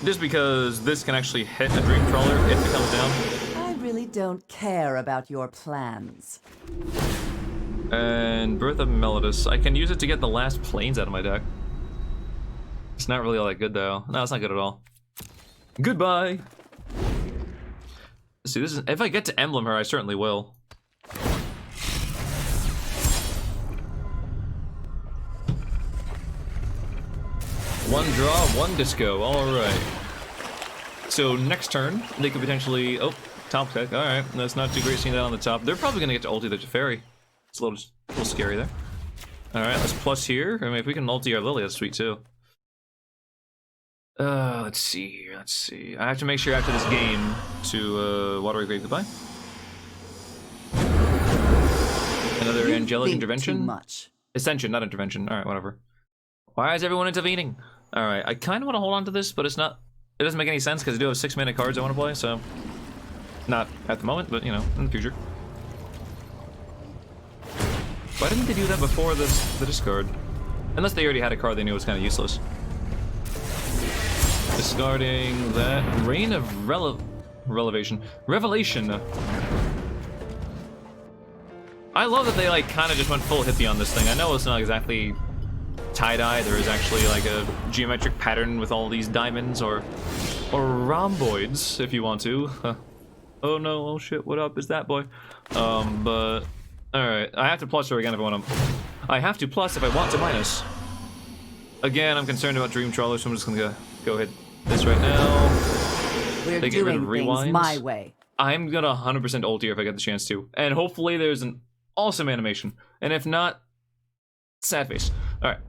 Just because this can actually hit a Dream Trawler if it comes down. I really don't care about your plans. And Birth of Melodis. I can use it to get the last planes out of my deck. It's not really all that good, though. No, it's not good at all. Goodbye! See, this is... If I get to Emblem her, I certainly will. One draw, 1 disco. Alright. So, next turn, they could potentially... Oh, top deck. Alright. That's not too great seeing that on the top. They're probably going to get to ulti the Teferi. It's a little scary there. Alright, let's plus here. I mean, if we can ulti our Lily, that's sweet, too. Let's see here. Let's see. I have to make sure after this game to, Watery Grave goodbye. Another angelic intervention? Too much. Ascension, not intervention. Alright, whatever. Why is everyone intervening? Alright, I kind of want to hold on to this, but it's not... It doesn't make any sense because I do have 6-mana cards I want to play, so... Not at the moment, but, you know, in the future. Why didn't they do that before the discard? Unless they already had a card they knew was kind of useless. Discarding that. Reign of Revelation. I love that they like kind of just went full hippie on this thing. I know it's not exactly tie-dye. There is actually like a geometric pattern with all these diamonds or rhomboids, if you want to. Oh no, oh shit, what up is that boy? But alright, I have to plus her again if I want to. I have to plus if I want to minus. Again, I'm concerned about Dream Trawler, so I'm just gonna go hit this right now. We're They get rid of doing rewinds. things my way. I'm gonna 100% ult here if I get the chance to. And hopefully there's an awesome animation. And if not, sad face. Alright.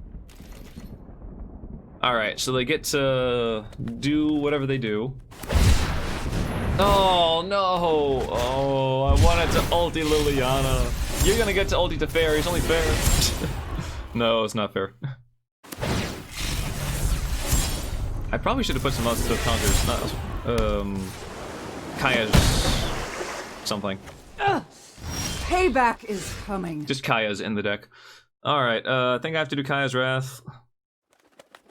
Alright, so they get to do whatever they do. Oh no! Oh, I wanted to ulti Liliana. You're gonna get to ulti Teferi, it's only fair. No, it's not fair. I probably should have put some other stuff counters, not Kaya's something. Payback is coming. Just Kaya's in the deck. Alright, I think I have to do Kaya's Wrath.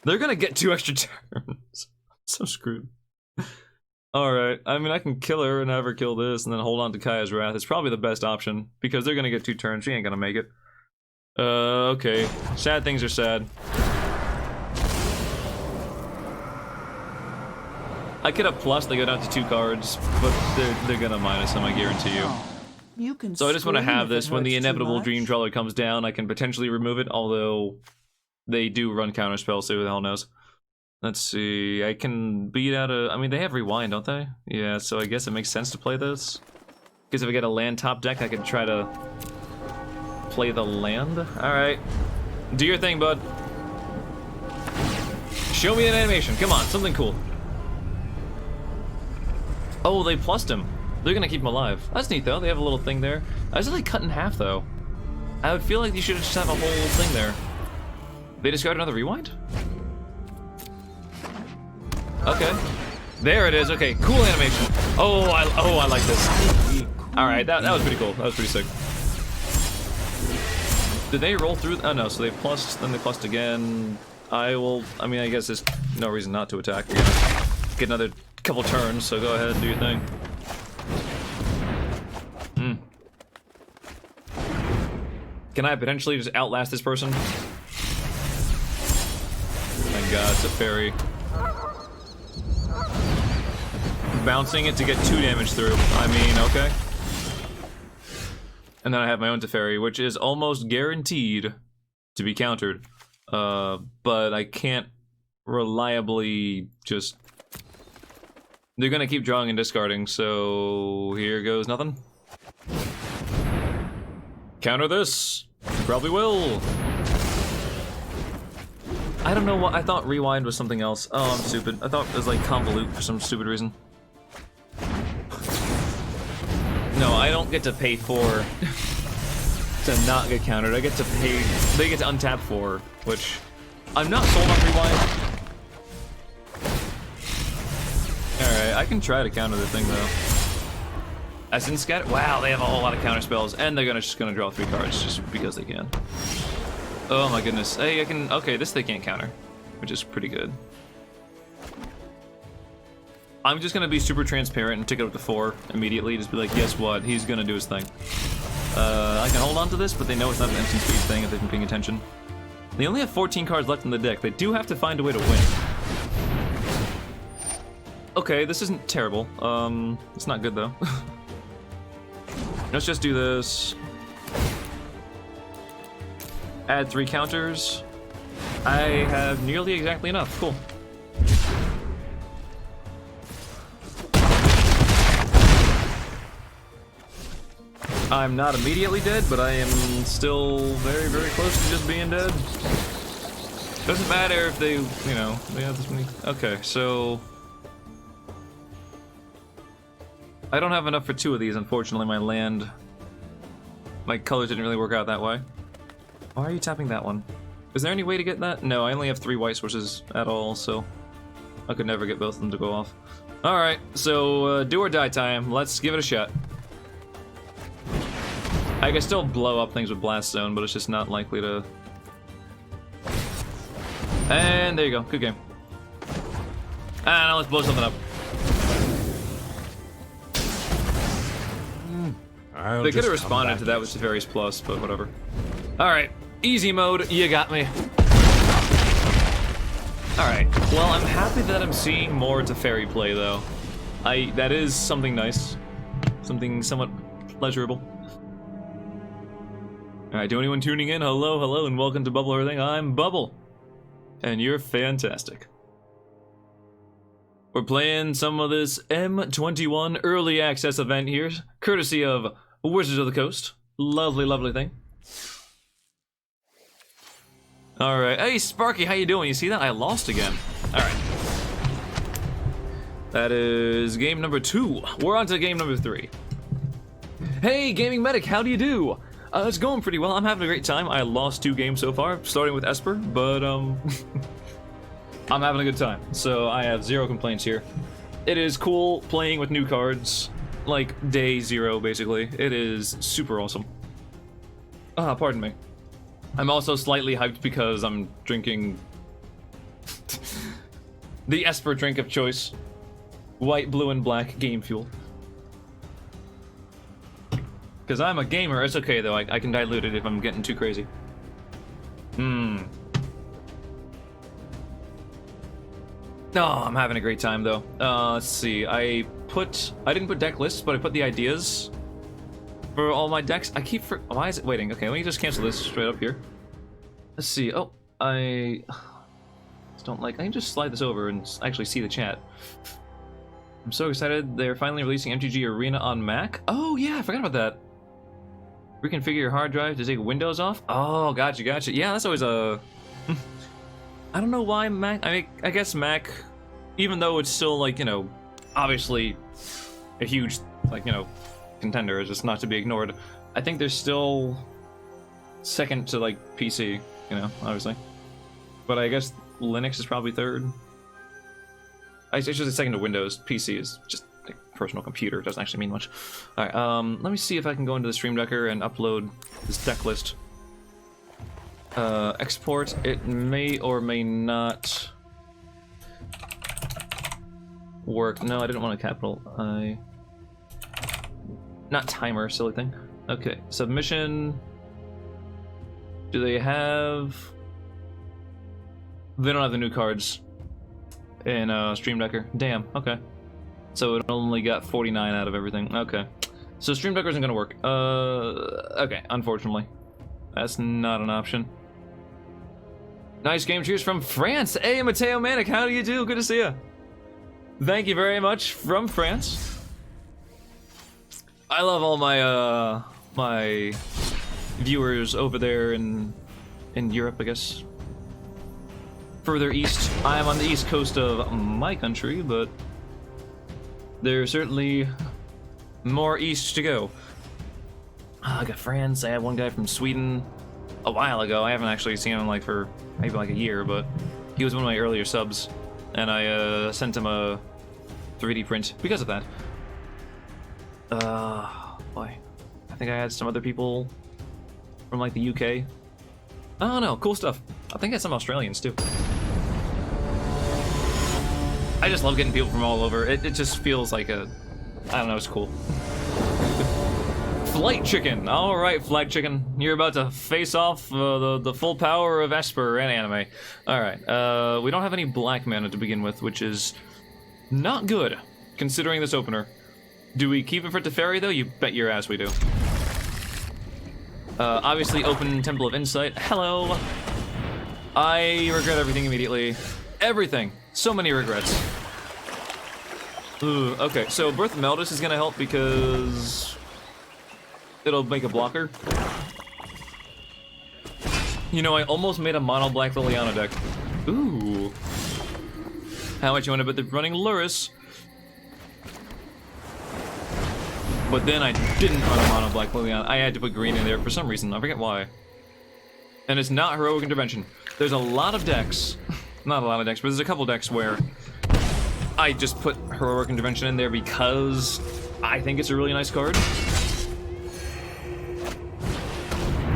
They're gonna get 2 extra turns. So screwed. Alright, I mean I can kill her and have her kill this and then hold on to Kaya's Wrath. It's probably the best option, because they're gonna get 2 turns, she ain't gonna make it. Okay. Sad things are sad. I could have plus, they go down to 2 cards, but they're gonna minus them, I guarantee you. You can So I just want to scream have if this. it When the hurts too inevitable much. Dream Trawler comes down, I can potentially remove it, although they do run counter spells, so who the hell knows. Let's see, I can beat out a... I mean, they have Rewind, don't they? Yeah, so I guess it makes sense to play this. Because if I get a land top deck, I can try to play the land. Alright. Do your thing, bud. Show me an animation. Come on, something cool. Oh, they plussed him. They're gonna keep him alive. That's neat, though. They have a little thing there. I was like cut in half, though. I would feel like you should just have a whole thing there. They discard another Rewind? Okay. There it is. Okay, cool animation. Oh, I like this. All right, that was pretty cool. That was pretty sick. Did they roll through? Oh no, so they plussed, then they plussed again. I mean, I guess there's no reason not to attack. You're gonna get another couple turns, so go ahead and do your thing. Can I potentially just outlast this person? Thank God, it's a fairy. Bouncing it to get 2 damage through. I mean, okay. And then I have my own Teferi, which is almost guaranteed to be countered. But I can't reliably just... They're gonna keep drawing and discarding, so here goes nothing. Counter this! You probably will! I don't know what- I thought Rewind was something else. Oh, I'm stupid. I thought it was like Convolute for some stupid reason. No, I don't get to pay 4 to not get countered. I get to pay... They get to untap 4, which... I'm not sold on Rewind. Alright, I can try to counter the thing, though. As in Scatter... Wow, they have a whole lot of counter spells, and they're just gonna draw 3 cards, just because they can. Oh my goodness. Hey, I can... Okay, this they can't counter, which is pretty good. I'm just gonna be super transparent and tick it up to 4 immediately. Just be like, guess what? He's gonna do his thing. I can hold on to this, but they know it's not an instant speed thing if they've been paying attention. They only have 14 cards left in the deck. They do have to find a way to win. Okay, this isn't terrible. It's not good though. Let's just do this. Add 3 counters. I have nearly exactly enough. Cool. I'm not immediately dead, but I am still very, very close to just being dead. Doesn't matter if they, you know, they have this many. Okay, so I don't have enough for 2 of these, unfortunately. My colors didn't really work out that way. Why are you tapping that one? Is there any way to get that? No, I only have 3 white sources at all, so I could never get both of them to go off. Alright, so do or die time. Let's give it a shot. I can still blow up things with Blast Zone, but it's just not likely to... And there you go, good game. Ah, no, let's blow something up. They could have responded to that with Teferi's Plus, but whatever. Alright, easy mode, you got me. Alright, well, I'm happy that I'm seeing more Teferi play, though. That is something nice. Something somewhat pleasurable. Alright, to anyone tuning in, hello, and welcome to Bubble Hearthing. I'm Bubble. And you're fantastic. We're playing some of this M21 early access event here, courtesy of Wizards of the Coast. Lovely, lovely thing. Alright, hey Sparky, how you doing? You see that? I lost again. Alright. That is game number 2. We're on to game number 3. Hey, Gaming Medic, how do you do? It's going pretty well. I'm having a great time. I lost 2 games so far, starting with Esper, but I'm having a good time, so I have 0 complaints here. It is cool playing with new cards, like day 0, basically. It is super awesome. Pardon me. I'm also slightly hyped because I'm drinking the Esper drink of choice. White, blue, and black game fuel. Because I'm a gamer. It's okay, though. I can dilute it if I'm getting too crazy. Oh, I'm having a great time though. Let's see. I didn't put deck lists, but I put the ideas for all my decks. Why is it waiting? Okay, let me just cancel this straight up here. Let's see. Oh, I can just slide this over and actually see the chat. I'm so excited. They're finally releasing MTG Arena on Mac. Oh yeah, I forgot about that. Reconfigure your hard drive to take Windows off. Oh, gotcha. Yeah, that's always a. I don't know why Mac. I guess Mac, even though it's still like, you know, obviously a huge, like, you know, contender, is just not to be ignored. I think they're still second to like PC, you know, obviously. But I guess Linux is probably third. It's just a second to Windows. PC is just a personal computer. It doesn't actually mean much. All right, let me see if I can go into the Stream Decker and upload this deck list. Export, it may or may not work. No, I didn't want a capital. Not timer, silly thing. Okay, submission. Do they have... They don't have the new cards in Stream Decker. Damn, okay. So it only got 49 out of everything. Okay. So Stream Decker isn't gonna work. Okay, unfortunately. That's not an option. Nice game, cheers from France. Hey, Mateo Manic, how do you do? Good to see you. Thank you very much from France. I love all my my viewers over there in Europe, I guess. Further east. I am on the east coast of my country, but there's certainly more east to go. I got France. I had one guy from Sweden a while ago. I haven't actually seen him like for maybe like a year, but he was one of my earlier subs, and I sent him a 3D print because of that. Boy, I think I had some other people from like the UK. I don't know, cool stuff. I think I had some Australians too. I just love getting people from all over. It just feels like a, I don't know, it's cool. Flight Chicken. All right, Flight Chicken. You're about to face off the full power of Esper and anime. All right. We don't have any black mana to begin with, which is not good, considering this opener. Do we keep it for Teferi, though? You bet your ass we do. Obviously, open Temple of Insight. Hello. I regret everything immediately. Everything. So many regrets. Ooh, okay, so Birth of Meldus is gonna help because it'll make a blocker. You know, I almost made a mono black Liliana deck. Ooh. How much you want to bet they're running Luris? But then I didn't run a mono black Liliana. I had to put green in there for some reason. I forget why. And it's not Heroic Intervention. There's a lot of decks. Not a lot of decks, but there's a couple decks where I just put Heroic Intervention in there because I think it's a really nice card.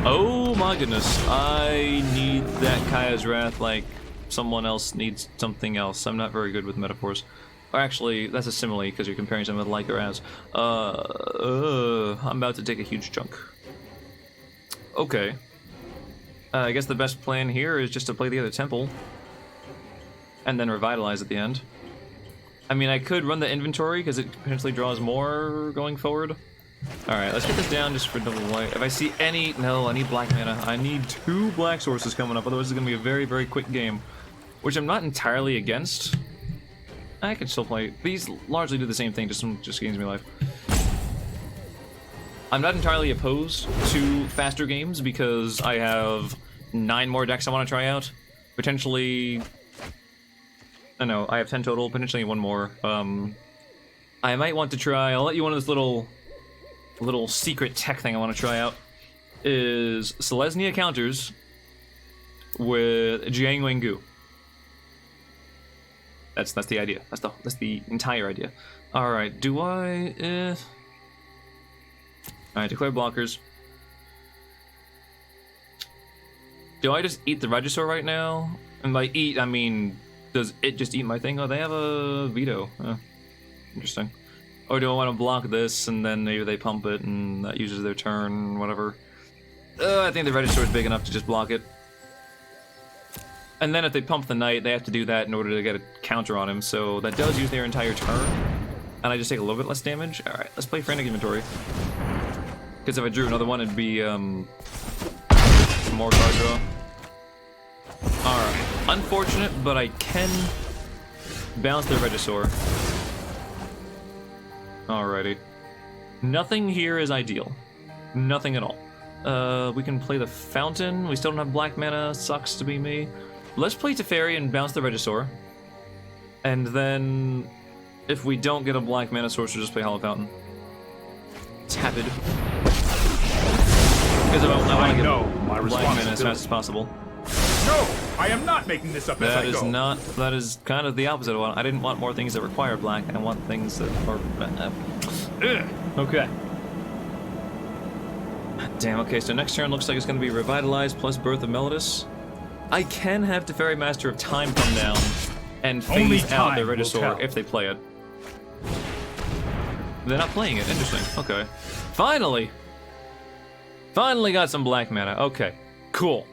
Oh my goodness, I need that Kaya's Wrath like someone else needs something else. I'm not very good with metaphors. Or actually, that's a simile because you're comparing something with like or as. I'm about to take a huge chunk. Okay. I guess the best plan here is just to play the other temple. And then revitalize at the end. I mean, I could run the inventory because it potentially draws more going forward. Alright, let's get this down just for double white. If I see any... No, I need black mana. I need 2 black sources coming up, otherwise it's going to be a very, very quick game. Which I'm not entirely against. I can still play. These largely do the same thing, just gains me life. I'm not entirely opposed to faster games because I have 9 more decks I want to try out. Potentially... I know, I have 10 total, potentially 1 more. I might want to try... I'll let you one of this little secret tech thing I want to try out. Is Selesnya counters with Jiang Wengu. That's the idea. That's the entire idea. All right. Do I? All right. Declare blockers. Do I just eat the Regisaur right now? And by eat, I mean, does it just eat my thing? Oh, they have a veto. Interesting. Or do I want to block this and then maybe they pump it and that uses their turn, whatever. I think the Regisaur is big enough to just block it. And then if they pump the Knight, they have to do that in order to get a counter on him, so that does use their entire turn. And I just take a little bit less damage. Alright, let's play Frantic Inventory. Because if I drew another one, it'd be, more card draw. Alright. Unfortunate, but I can balance their Regisaur. Alrighty. Nothing here is ideal. Nothing at all. We can play the Fountain. We still don't have black mana. Sucks to be me. Let's play Teferi and bounce the Regisaur. And then, if we don't get a black mana source, we'll just play Hollow Fountain. Tap it. Because I want to get black mana as fast as possible. No! I am not making this up as I go. That is kind of the opposite of what I didn't want more things that require black. I want things that are... Okay. Damn, okay, so next turn looks like it's going to be Revitalize plus Birth of Melodus. I can have Teferi Master of Time come down and phase out their Regisaur if they play it. They're not playing it, interesting, okay. Finally! Finally got some black mana, okay, cool.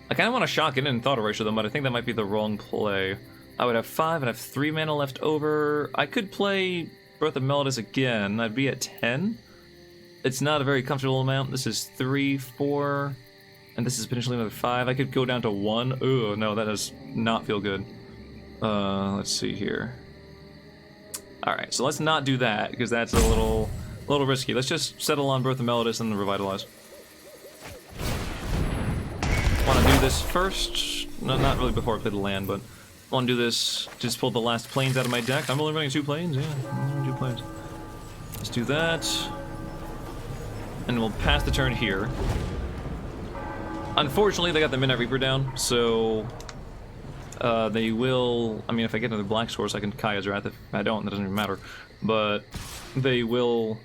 I kind of want to shock it in Thought Erasure them, but I think that might be the wrong play. I would have 5 and I have 3 mana left over. I could play Birth of Melodus again, I'd be at 10. It's not a very comfortable amount. This is 3, 4, and this is potentially another 5. I could go down to 1. Ooh, no, that does not feel good. Let's see here. Alright, so let's not do that, because that's a little risky. Let's just settle on Birth of Melodus and Revitalize. Want to do this first? No, not really before I play the land, but I want to do this, just pull the last planes out of my deck. I'm only running 2 planes, yeah, 2 planes. Let's do that. And we'll pass the turn here. Unfortunately, they got the Midnight Reaper down, so they will... I mean, if I get another black source, I can Kaya's Wrath. If I don't, that doesn't even matter. But they will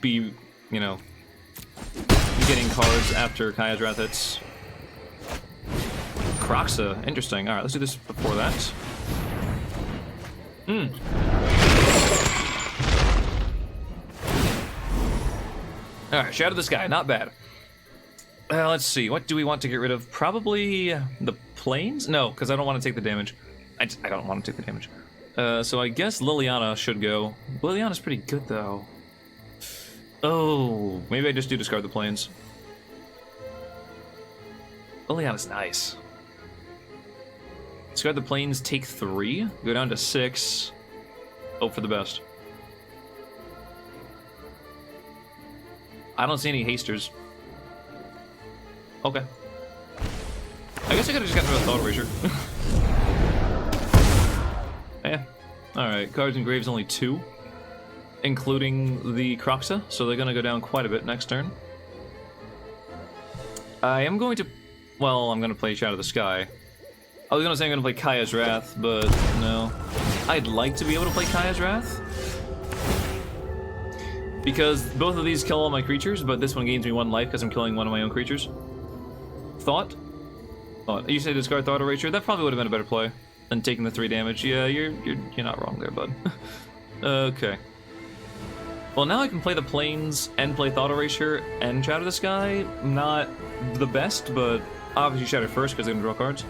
be, you know, getting cards after Kaya's Wrath hits. Kroxa, interesting. Alright, let's do this before that. Alright, Shadow the Sky, not bad. Let's see, what do we want to get rid of? Probably the planes? No, because I don't want to take the damage. I don't want to take the damage. So I guess Liliana should go. Liliana's pretty good, though. Oh, maybe I just do discard the planes. Liliana's nice. Discard the planes, take 3, go down to 6. Hope for the best. I don't see any hasters. Okay. I guess I could've just gotten rid of Thought Erasure. Yeah. Alright, cards and graves only 2. Including the Kroxa, so they're gonna go down quite a bit next turn. I am going to... Well, I'm gonna play Shadow the Sky. I was gonna say I'm gonna play Kaya's Wrath, but no. I'd like to be able to play Kaya's Wrath. Because both of these kill all my creatures, but this one gains me 1 life because I'm killing one of my own creatures. Thought? Thought. You said discard Thought Erasure? That probably would have been a better play than taking the 3 damage. Yeah, you're not wrong there, bud. Okay. Well, now I can play the Plains and play Thought Erasure and Shatter the Sky. Not the best, but obviously Shatter first because I'm gonna draw cards.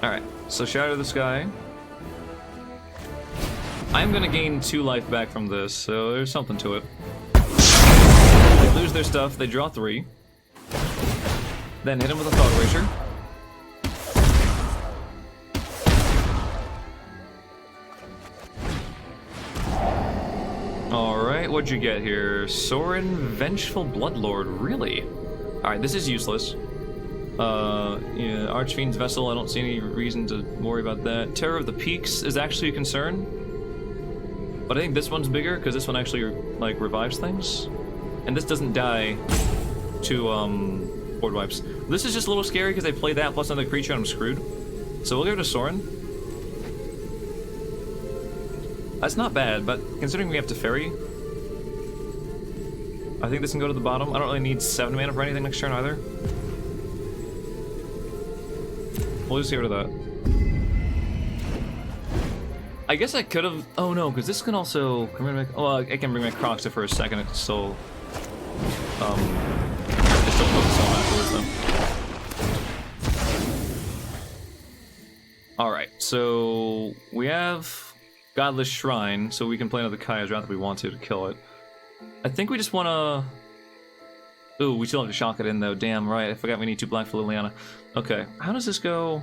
Alright, so Shatter the Sky. I'm gonna gain 2 life back from this, so there's something to it. They lose their stuff, they draw 3. Then hit him with a Thought Erasure. Alright, what'd you get here? Sorin, Vengeful Bloodlord, really? Alright, this is useless. Yeah, Archfiend's Vessel, I don't see any reason to worry about that. Terror of the Peaks is actually a concern. But I think this one's bigger, because this one actually, like, revives things. And this doesn't die to, board wipes. This is just a little scary, because they play that plus another creature and I'm screwed. So we'll give it to Sorin. That's not bad, but considering we have to ferry, I think this can go to the bottom. I don't really need 7 mana for anything next turn either. We'll just get rid of that. I guess I could have. Oh no, because this can also. Well, I can bring my Croxa for a second. It's still. It's still focus on afterwards though. All right, so we have Godless Shrine, so we can play another Kaya's Wrath if we want to kill it. I think we just want to. Ooh, we still have to shock it in though. Damn right, I forgot we need 2 black for Liliana. Okay, how does this go?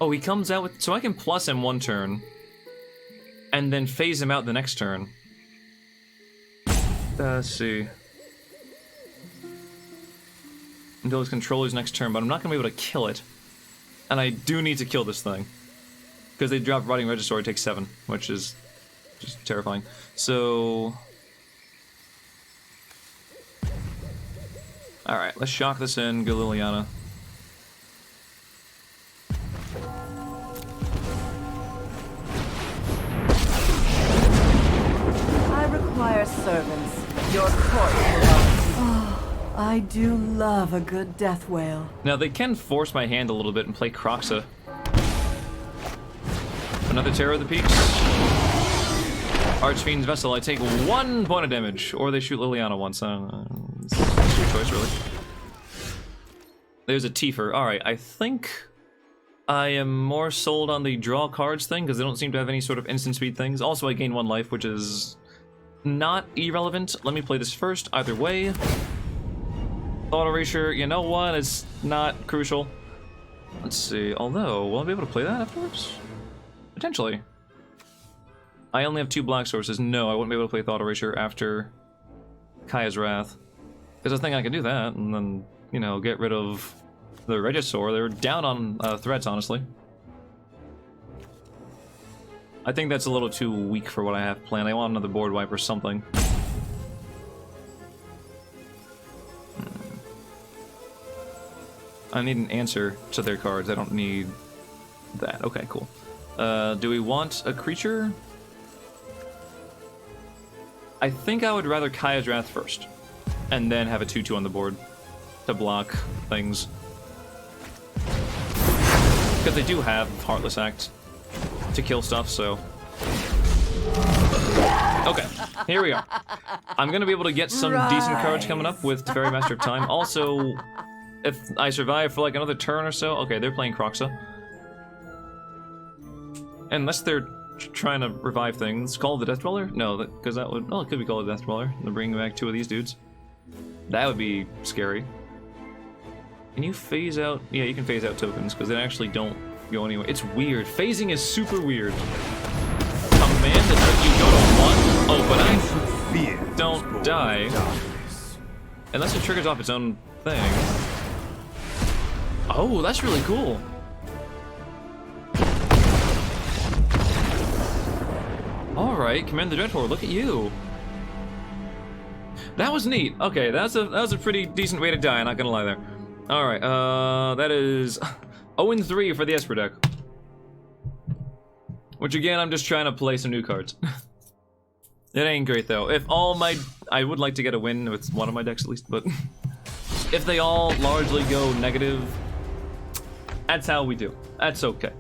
Oh, he comes out with... So I can plus him 1 turn. And then phase him out the next turn. Let's see. Until his controller's next turn, but I'm not going to be able to kill it. And I do need to kill this thing. Because they drop Rotting Regisaur, it takes 7, which is just terrifying. So... Alright, let's shock this in, go Liliana. I require servants. Your court belongs. Oh, I do love a good death wail. Now they can force my hand a little bit and play Croxa. Another Terror of the Peaks. Archfiend's Vessel, I take 1 point of damage. Or they shoot Liliana once. It's your choice, really. There's a Tifer. Alright, I think I am more sold on the draw cards thing, because they don't seem to have any sort of instant speed things. Also, I gain 1 life, which is not irrelevant. Let me play this first, either way. Thought Erasure, you know what? It's not crucial. Let's see. Although, will I be able to play that afterwards? Potentially. I only have 2 black sources. No, I wouldn't be able to play Thought Erasure after Kaya's Wrath. Because I think I can do that, and then, you know, get rid of the Regisaur. They're down on threats, honestly. I think that's a little too weak for what I have planned. I want another board wipe or something. I need an answer to their cards. I don't need that. Okay, cool. Do we want a creature? I think I would rather Kaya's Wrath first. And then have a 2/2 on the board to block things. Because they do have Heartless Act to kill stuff, so... Okay, here we are. I'm gonna be able to get some decent cards coming up with Teferi Master of Time. Also, if I survive for like another turn or so... Okay, they're playing Croxa. Unless they're trying to revive things. Call of the Death Dweller? No, because that would... Oh, it could be Call of the Death Dweller. They're bringing back 2 of these dudes. That would be scary. Can you phase out... Yeah, you can phase out tokens, because they actually don't go anywhere. It's weird. Phasing is super weird. Command that you go to 1? Oh, but I don't die. Unless it triggers off its own thing. Oh, that's really cool. Alright, Command the Dreadhorde, look at you. That was neat. Okay, that was a pretty decent way to die, I'm not gonna lie there. Alright, that is 0-3 for the Esper deck. Which again, I'm just trying to play some new cards. It ain't great though. If all my... I would like to get a win with one of my decks at least, but... if they all largely go negative, that's how we do. That's okay.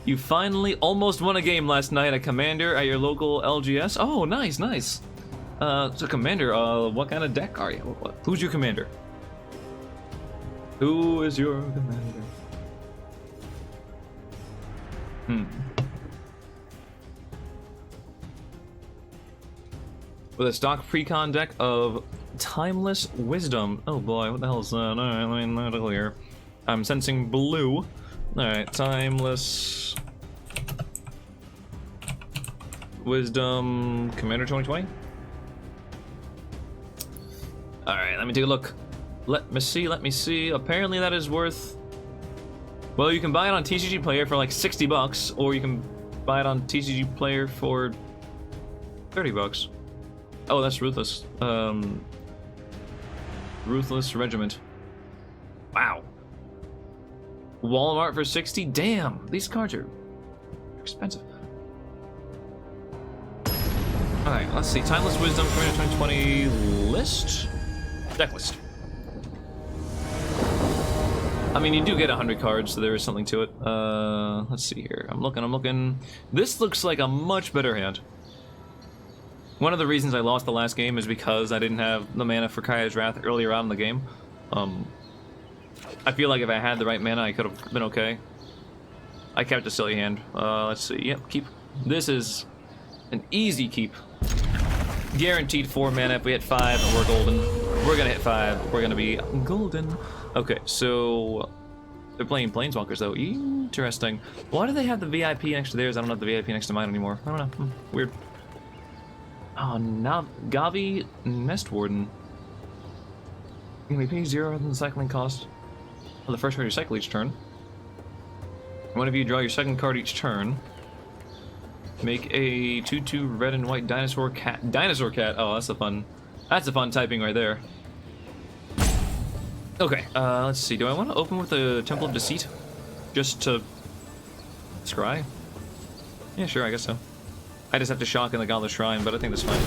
You finally almost won a game last night at Commander at your local LGS. Oh, nice, nice. So Commander, what kind of deck are you? Who's your Commander? Who is your Commander? With a stock pre-con deck of Timeless Wisdom. Oh boy, what the hell is that? Alright, let me not clear. I'm sensing blue. Alright, Timeless Wisdom Commander 2020. Alright, let me take a look. Let me see. Apparently that is worth... well, you can buy it on TCG Player for like 60 bucks, or you can buy it on TCG Player for 30 bucks. Oh, that's Ruthless. Ruthless Regiment. Wow. Walmart for 60? Damn, these cards are expensive. Alright, let's see. Timeless Wisdom, Commander 2020 list? Deck list. I mean, you do get 100 cards, so there is something to it. Let's see here. I'm looking. This looks like a much better hand. One of the reasons I lost the last game is because I didn't have the mana for Kaya's Wrath earlier on in the game. I feel like if I had the right mana, I could have been okay. I kept a silly hand. Let's see. Yep, keep. This is an easy keep. Guaranteed 4 mana. If we hit 5, we're golden. We're gonna hit 5. We're gonna be golden. Okay, so they're playing Planeswalkers though. Interesting. Why do they have the VIP next to theirs? I don't have the VIP next to mine anymore. I don't know. Weird. Oh, now Gavi Nest Warden. You can pay 0 rather than the cycling cost of the first card you cycle each turn. One of you draw your second card each turn. Make a 2/2 red and white dinosaur cat. Dinosaur cat. Oh, that's a fun typing right there. Okay, let's see. Do I want to open with the Temple of Deceit? Just to scry? Yeah, sure, I guess so. I just have to shock in the Godless Shrine, but I think that's fine.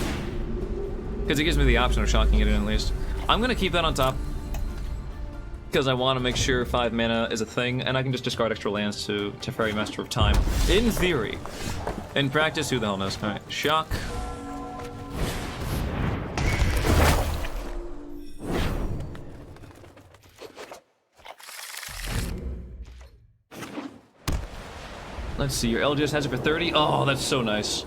Because it gives me the option of shocking it in at least. I'm going to keep that on top. Because I want to make sure 5 mana is a thing, and I can just discard extra lands to Teferi Master of Time. In theory. In practice, who the hell knows? Alright, shock. Let's see, your LGS has it for 30. Oh, that's so nice.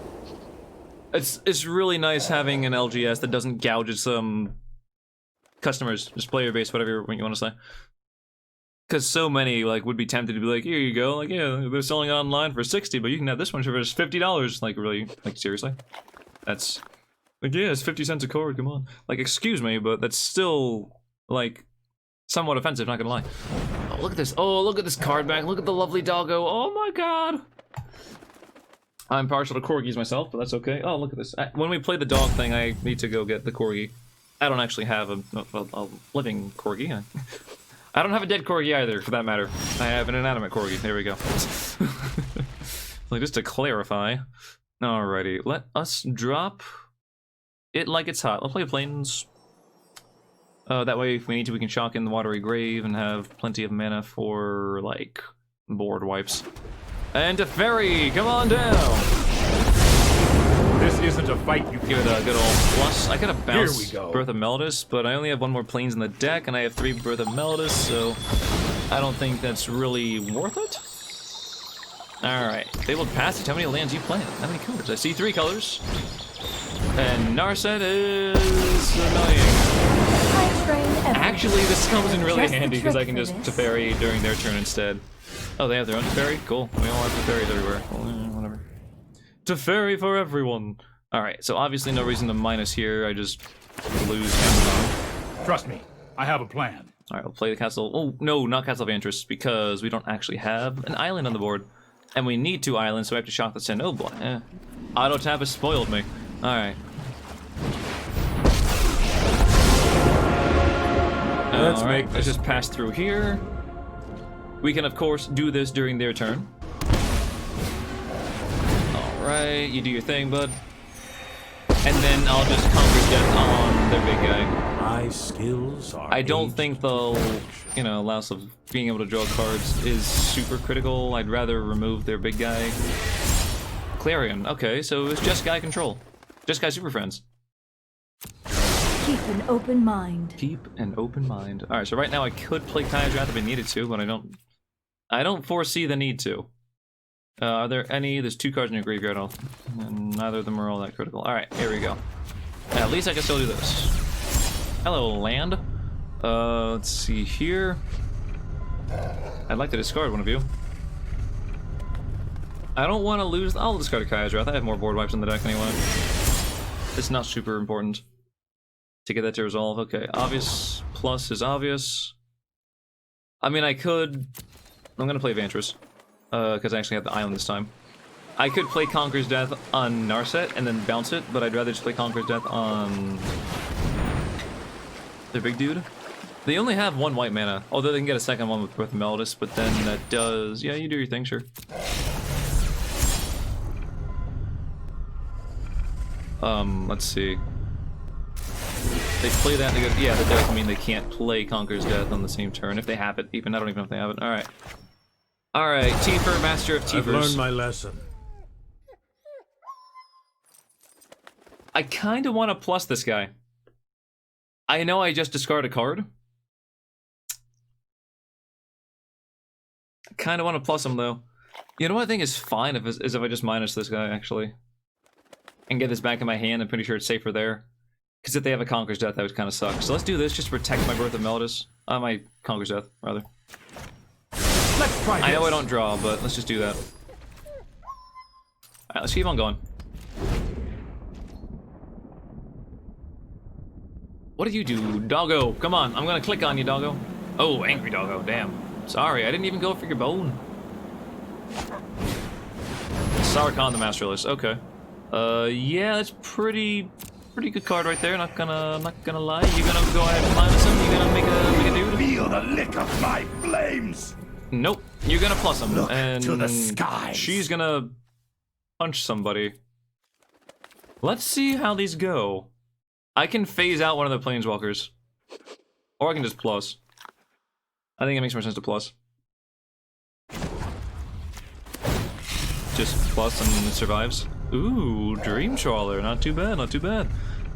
It's really nice having an LGS that doesn't gouge its customers, just player base, whatever you want to say. Because so many like would be tempted to be like, here you go, like yeah, they're selling it online for 60, but you can have this one for just $50. Like really, like seriously, that's like yeah, it's 50 cents a card. Come on, like excuse me, but that's still like somewhat offensive. Not gonna lie. Oh, look at this. Oh, look at this card back. Look at the lovely doggo. Oh my god. I'm partial to corgis myself, but that's okay. Oh, look at this. When we play the dog thing, I need to go get the corgi. I don't actually have a living corgi. I don't have a dead corgi either, for that matter. I have an inanimate corgi. There we go. Like, just to clarify. Alrighty, let us drop it like it's hot. Let's play planes. That way, if we need to, we can shock in the Watery Grave and have plenty of mana for, like, board wipes. And Teferi, come on down! This isn't a fight you give it a good old plus. I could have bounced Here we go. Birth of Melodus, but I only have 1 more planes in the deck, and I have 3 Birth of Melodus, so I don't think that's really worth it. Alright, Fabled Passage, how many lands you playing? How many colors? I see 3 colors. And Narset is annoying. Actually, this comes in really handy because I can just Teferi during their turn instead. Oh, they have their own Teferi? Cool. We all have Teferis everywhere. Well, whatever. Teferi for everyone! Alright, so obviously no reason to minus here. I just lose Amazon. Trust me, I have a plan. Alright, we'll play the Castle... Oh, no, not Castle of Interest, because we don't actually have an island on the board. And we need 2 islands, so I have to shock this in. Oh boy, Auto tap has spoiled me. Alright. Let's just pass through here. We can, of course, do this during their turn. Alright, you do your thing, bud. And then I'll just Conqueror's Death on their big guy. My skills are. I don't think they'll, you know, loss of being able to draw cards is super critical. I'd rather remove their big guy. Clarion, okay, so it's just guy control. Just guy super friends. Keep an open mind. Keep an open mind. Alright, so right now I could play Kaya's Wrath if I needed to, but I don't foresee the need to. Are there any? There's 2 cards in your graveyard, and neither of them are all that critical. Alright, here we go. At least I can still do this. Hello, land. Let's see here. I'd like to discard one of you. I don't want to lose. I'll discard a Kaya's Wrath. I have more board wipes in the deck anyway. It's not super important to get that to resolve. Okay, obvious plus is obvious. I mean, I could. I'm gonna play Vantress. Because I actually have the island this time. I could play Conqueror's Death on Narset and then bounce it, but I'd rather just play Conqueror's Death on their big dude. They only have 1 white mana, although they can get a second one with Breath of Melodus, but then that does... Yeah, you do your thing, sure. Let's see. They play that, they go, yeah, that does mean they can't play Conqueror's Death on the same turn, if they have it, even. I don't even know if they have it. Alright. Alright, Tifer, Master of Tifers. I've learned my lesson. I kind of want to plus this guy. I know I just discard a card. I kind of want to plus him, though. You know what I think is fine is if I just minus this guy, actually. And get this back in my hand. I'm pretty sure it's safer there. Because if they have a Conqueror's Death, that would kind of suck. So let's do this just to protect my Birth of Melodus. My Conqueror's Death, rather. Let's try this. I know I don't draw, but let's just do that. Alright, let's keep on going. What do you do, doggo? Come on, I'm gonna click on you, doggo. Oh, angry doggo, damn. Sorry, I didn't even go for your bone. Sarkhan the Masterless, okay. Yeah, that's pretty good card right there, not gonna lie. You gonna go ahead and minus him? You gonna make a dude? Feel the lick of my flames! Nope, you're gonna plus him, Look and to the skies. She's gonna punch somebody. Let's see how these go. I can phase out one of the planeswalkers, or I can just plus. I think it makes more sense to plus. Just plus and it survives. Ooh, Dream Trawler, not too bad, not too bad.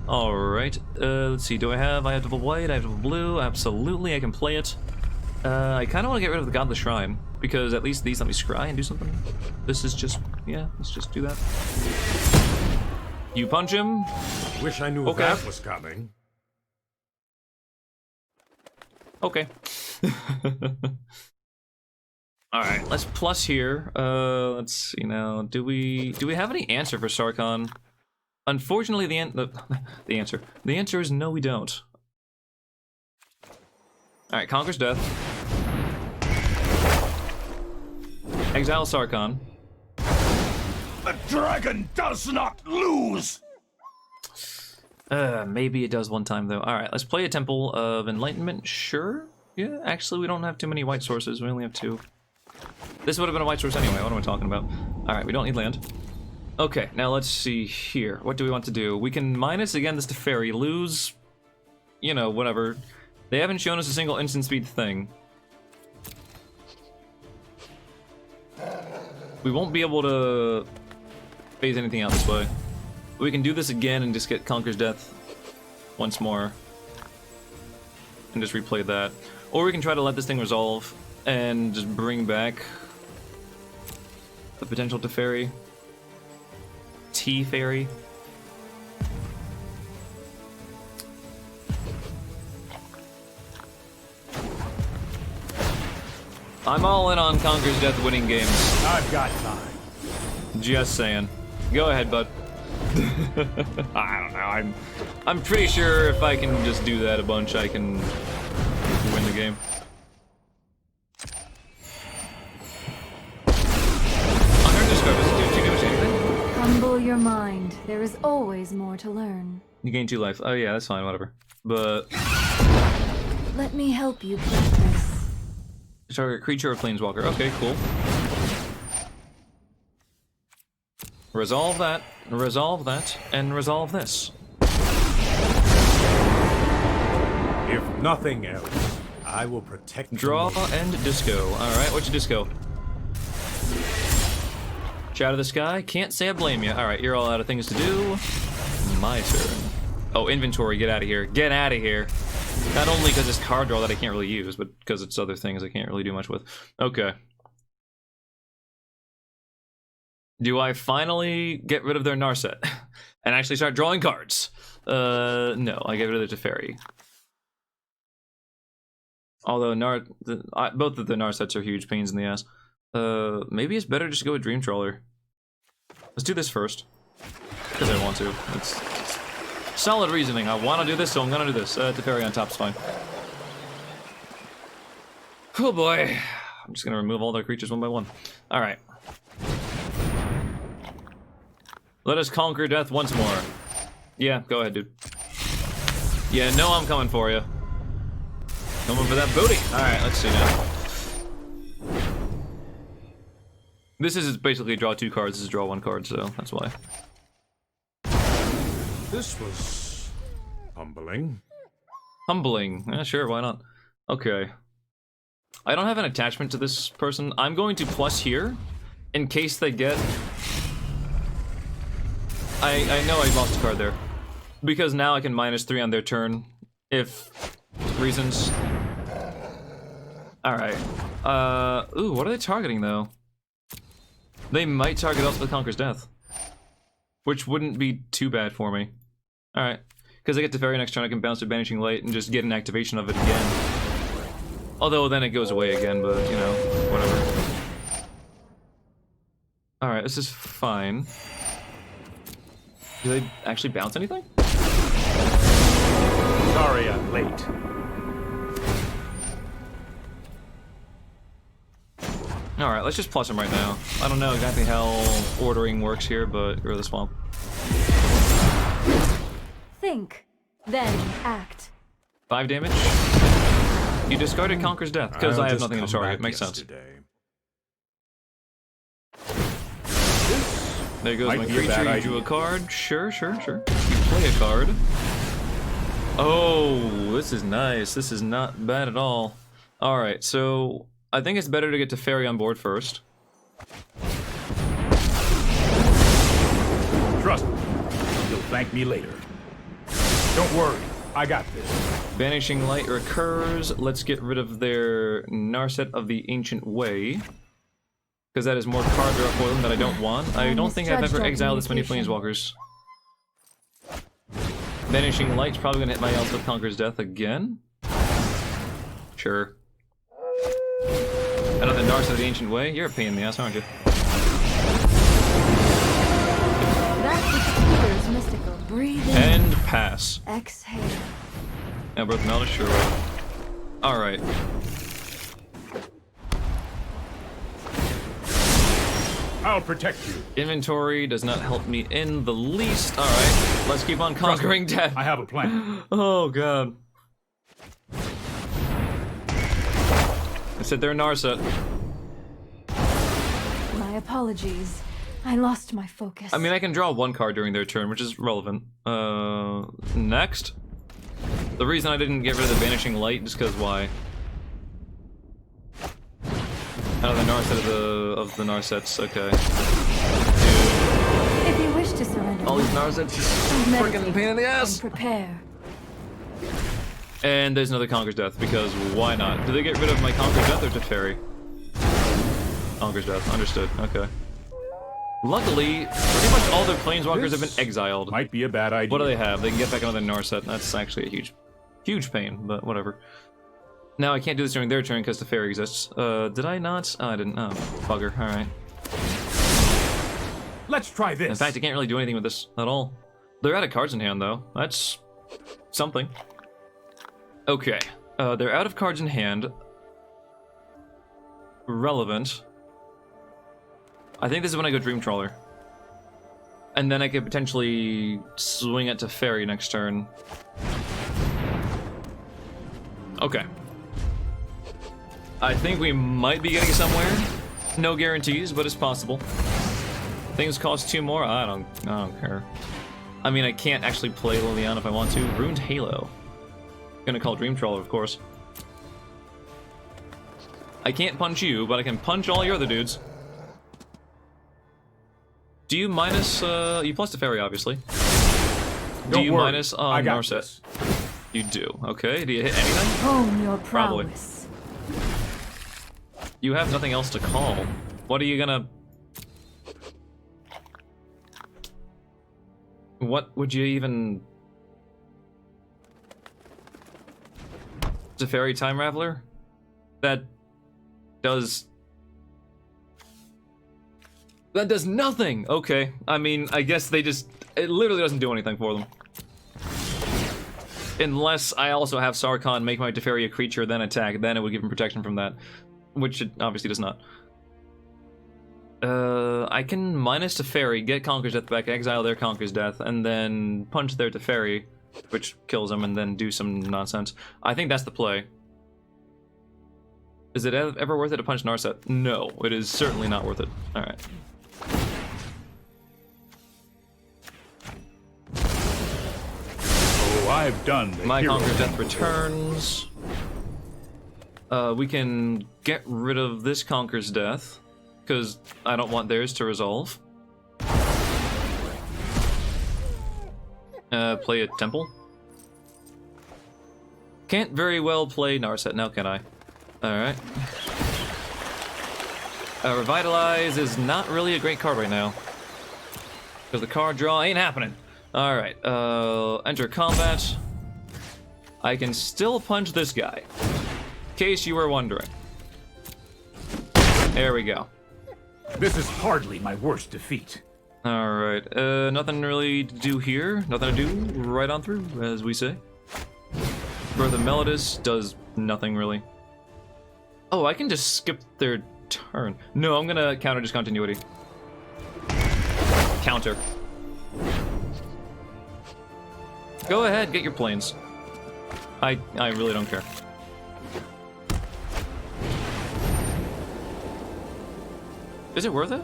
Alright, let's see, I have double white, I have double blue, absolutely, I can play it. I kind of want to get rid of the Godless Shrine, because at least these let me scry and do something. This is just, yeah, let's just do that. You punch him. Wish I knew that was coming. Okay. Alright, let's plus here. Let's see now. Do we have any answer for Sarkhan? Unfortunately, the answer is no, we don't. Alright, Conqueror's Death. Exile Sarkhan. The dragon does not lose! Maybe it does one time, though. Alright, let's play a Temple of Enlightenment. Sure? Yeah, actually, we don't have too many white sources. We only have 2. This would have been a white source anyway. What am I talking about? Alright, we don't need land. Okay, now let's see here. What do we want to do? We can minus, again, this Teferi. Lose, you know, whatever. They haven't shown us a single instant speed thing. We won't be able to phase anything out this way. We can do this again and just get Conqueror's Death once more. And just replay that. Or we can try to let this thing resolve and just bring back the potential Teferi. T-Fairy. I'm all in on Conqueror's Death winning games. I've got time. Just saying. Go ahead, bud. I don't know. I'm pretty sure if I can just do that a bunch, I can win the game. Humble your mind. There is always more to learn. You gain 2 life. Oh yeah, that's fine, whatever. But Let me help you practice. target creature or planeswalker. Okay, cool. resolve that, and resolve this. If nothing else, I will protect the Draw lady. and disco. Alright, what's your disco? Shout of the sky? Can't say I blame you. Alright, you're all out of things to do. My turn. Oh, inventory, get out of here. Get out of here. Not only because it's card draw that I can't really use, but because it's other things I can't really do much with. Okay. Do I finally get rid of their Narset and actually start drawing cards? No, I get rid of the Teferi. Although both of the Narsets are huge pains in the ass. Maybe it's better just to go with Dream Trawler. Let's do this first. Because I want to. It's solid reasoning. I want to do this, so I'm gonna do this. Teferi on top's fine. Oh boy. I'm just gonna remove all their creatures one by one. Alright. Let us conquer death once more. Yeah, go ahead, dude. Yeah, no, I'm coming for you. Coming for that booty. Alright, let's see now. This is basically draw 2 cards, this is draw 1 card, so that's why. This was humbling. Humbling. Yeah, sure, why not? Okay. I don't have an attachment to this person. I'm going to plus here, in case they get... I know I lost a card there. Because now I can -3 on their turn, if reasons. Alright. Ooh, what are they targeting, though? They might target also the Conqueror's Death. Which wouldn't be too bad for me. Alright. Because I get to Teferi next turn, I can bounce to Banishing Light and just get an activation of it again. Although then it goes away again, but, you know, whatever. Alright, this is fine. Do they actually bounce anything? Sorry I'm late. Alright, let's just plus him right now. I don't know exactly how ordering works here, but go to the swamp. Think, then act. 5 damage? You discarded Conqueror's Death, because I'll I have just nothing to come target. back Makes sense. yesterday. There goes Might my be a creature, bad you idea. drew a card. Sure. You play a card. Oh, this is nice. This is not bad at all. Alright, so I think it's better to get Teferi on board first. Trust me, you'll thank me later. Don't worry, I got this. Banishing Light recurs. Let's get rid of their Narset of the Ancient Way. Because that is more card draw for them that I don't want. I don't think I've ever exiled this many Planeswalkers. Banishing Light's probably gonna hit my else with Conqueror's Death again. Sure. Another Narset of the Ancient Way? You're a pain in the ass, aren't you? That which appears mystical. Breathe in. And pass. Exhale. Now both Melda, sure. Alright. I'll protect you. Inventory does not help me in the least. Alright, let's keep on conquering death. I have a plan. Oh god. I said they're Narset. My apologies. I lost my focus. I mean, I can draw 1 card during their turn, which is relevant. Next. The reason I didn't get rid of the Banishing Light is because why? Out of the Narset of the Narsets, okay. If you wish to surrender, All these Narsets is freaking pain in the ass! and prepare. And there's another Conqueror's Death, because why not? Do they get rid of my Conqueror's Death or Teferi? Conqueror's Death, understood, okay. Luckily, pretty much all their Planeswalkers have been exiled. Might be a bad idea. What do they have? They can get back another Narset. That's actually a huge pain, but whatever. Now I can't do this during their turn because the fairy exists. Did I not? Oh, I didn't. Oh, bugger. Alright. Let's try this. In fact, I can't really do anything with this at all. They're out of cards in hand, though. That's something. Okay. They're out of cards in hand. Relevant. I think this is when I go Dream Trawler. And then I could potentially swing it to Fairy next turn. Okay. I think we might be getting somewhere. No guarantees, but it's possible. Things cost 2 more? I don't care. I mean, I can't actually play Liliana if I want to. Ruined Halo. Gonna call Dream Trawler, of course. I can't punch you, but I can punch all your other dudes. Do you minus, you plus the fairy, obviously. Do you minus I got Narset? this. You do. Okay, do you hit anything? Hone your Probably. prowess. You have nothing else to call. What are you gonna... What would you even... Teferi Time Raveler? That does... That does nothing! Okay, I mean, I guess they just... It literally doesn't do anything for them. Unless I also have Sarkhan make my Teferi a creature, then attack, then it would give him protection from that. Which it obviously does not. I can minus Teferi, get Conquer's Death back, exile their Conquer's Death, and then punch their Teferi, which kills them, and then do some nonsense. I think that's the play. Is it ever worth it to punch Narset? No, it is certainly not worth it. Alright. Oh, I've done the My hero Conquer's Death thing before. returns. We can get rid of this Conquer's Death, because I don't want theirs to resolve. Play a Temple. Can't very well play Narset now, can I? Alright. Revitalize is not really a great card right now. Because the card draw ain't happening. Alright, enter combat. I can still punch this guy. In case you were wondering. There we go. This is hardly my worst defeat. Alright, nothing really to do here. Nothing to do. Right on through, as we say. Birth of Melodus does nothing really. Oh, I can just skip their turn. No, I'm gonna counter discontinuity. Counter. Go ahead, get your planes. I really don't care. Is it worth it?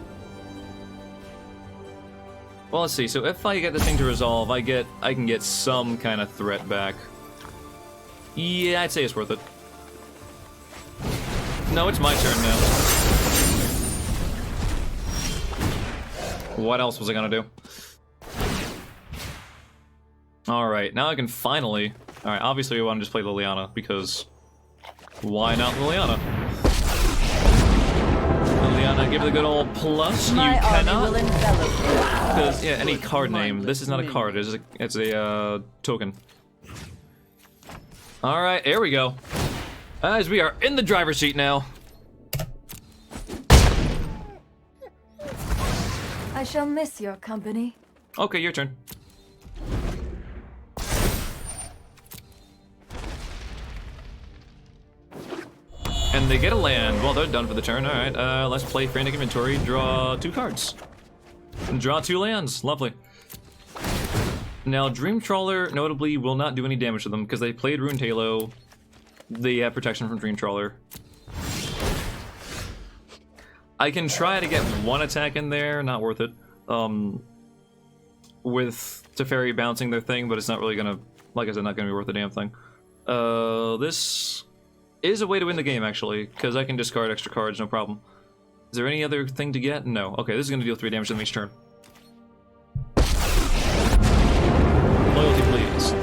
Well, let's see. So if I get this thing to resolve, I can get some kind of threat back. Yeah, I'd say it's worth it. No, it's my turn now. What else was I gonna do? Alright, now I can finally... Alright, obviously we want to just play Liliana, because... Why not Liliana? Liliana, give it a good old plus. My You army cannot... will envelop you. Because, yeah, any card name. This is not a card, it's a token. Alright, here we go. As we are in the driver's seat now. I shall miss your company. Okay, your turn. And they get a land. Well, they're done for the turn. Alright, let's play Frantic Inventory. Draw 2 cards. And draw 2 lands. Lovely. Now, Dream Trawler, notably, will not do any damage to them because they played Ruined Halo. They have protection from Dream Trawler. I can try to get 1 attack in there, not worth it. With Teferi bouncing their thing, but it's not really gonna, like I said, not gonna be worth a damn thing. This is a way to win the game, actually, because I can discard extra cards, no problem. Is there any other thing to get? No. Okay, this is gonna deal 3 damage to them each turn. Loyalty, please.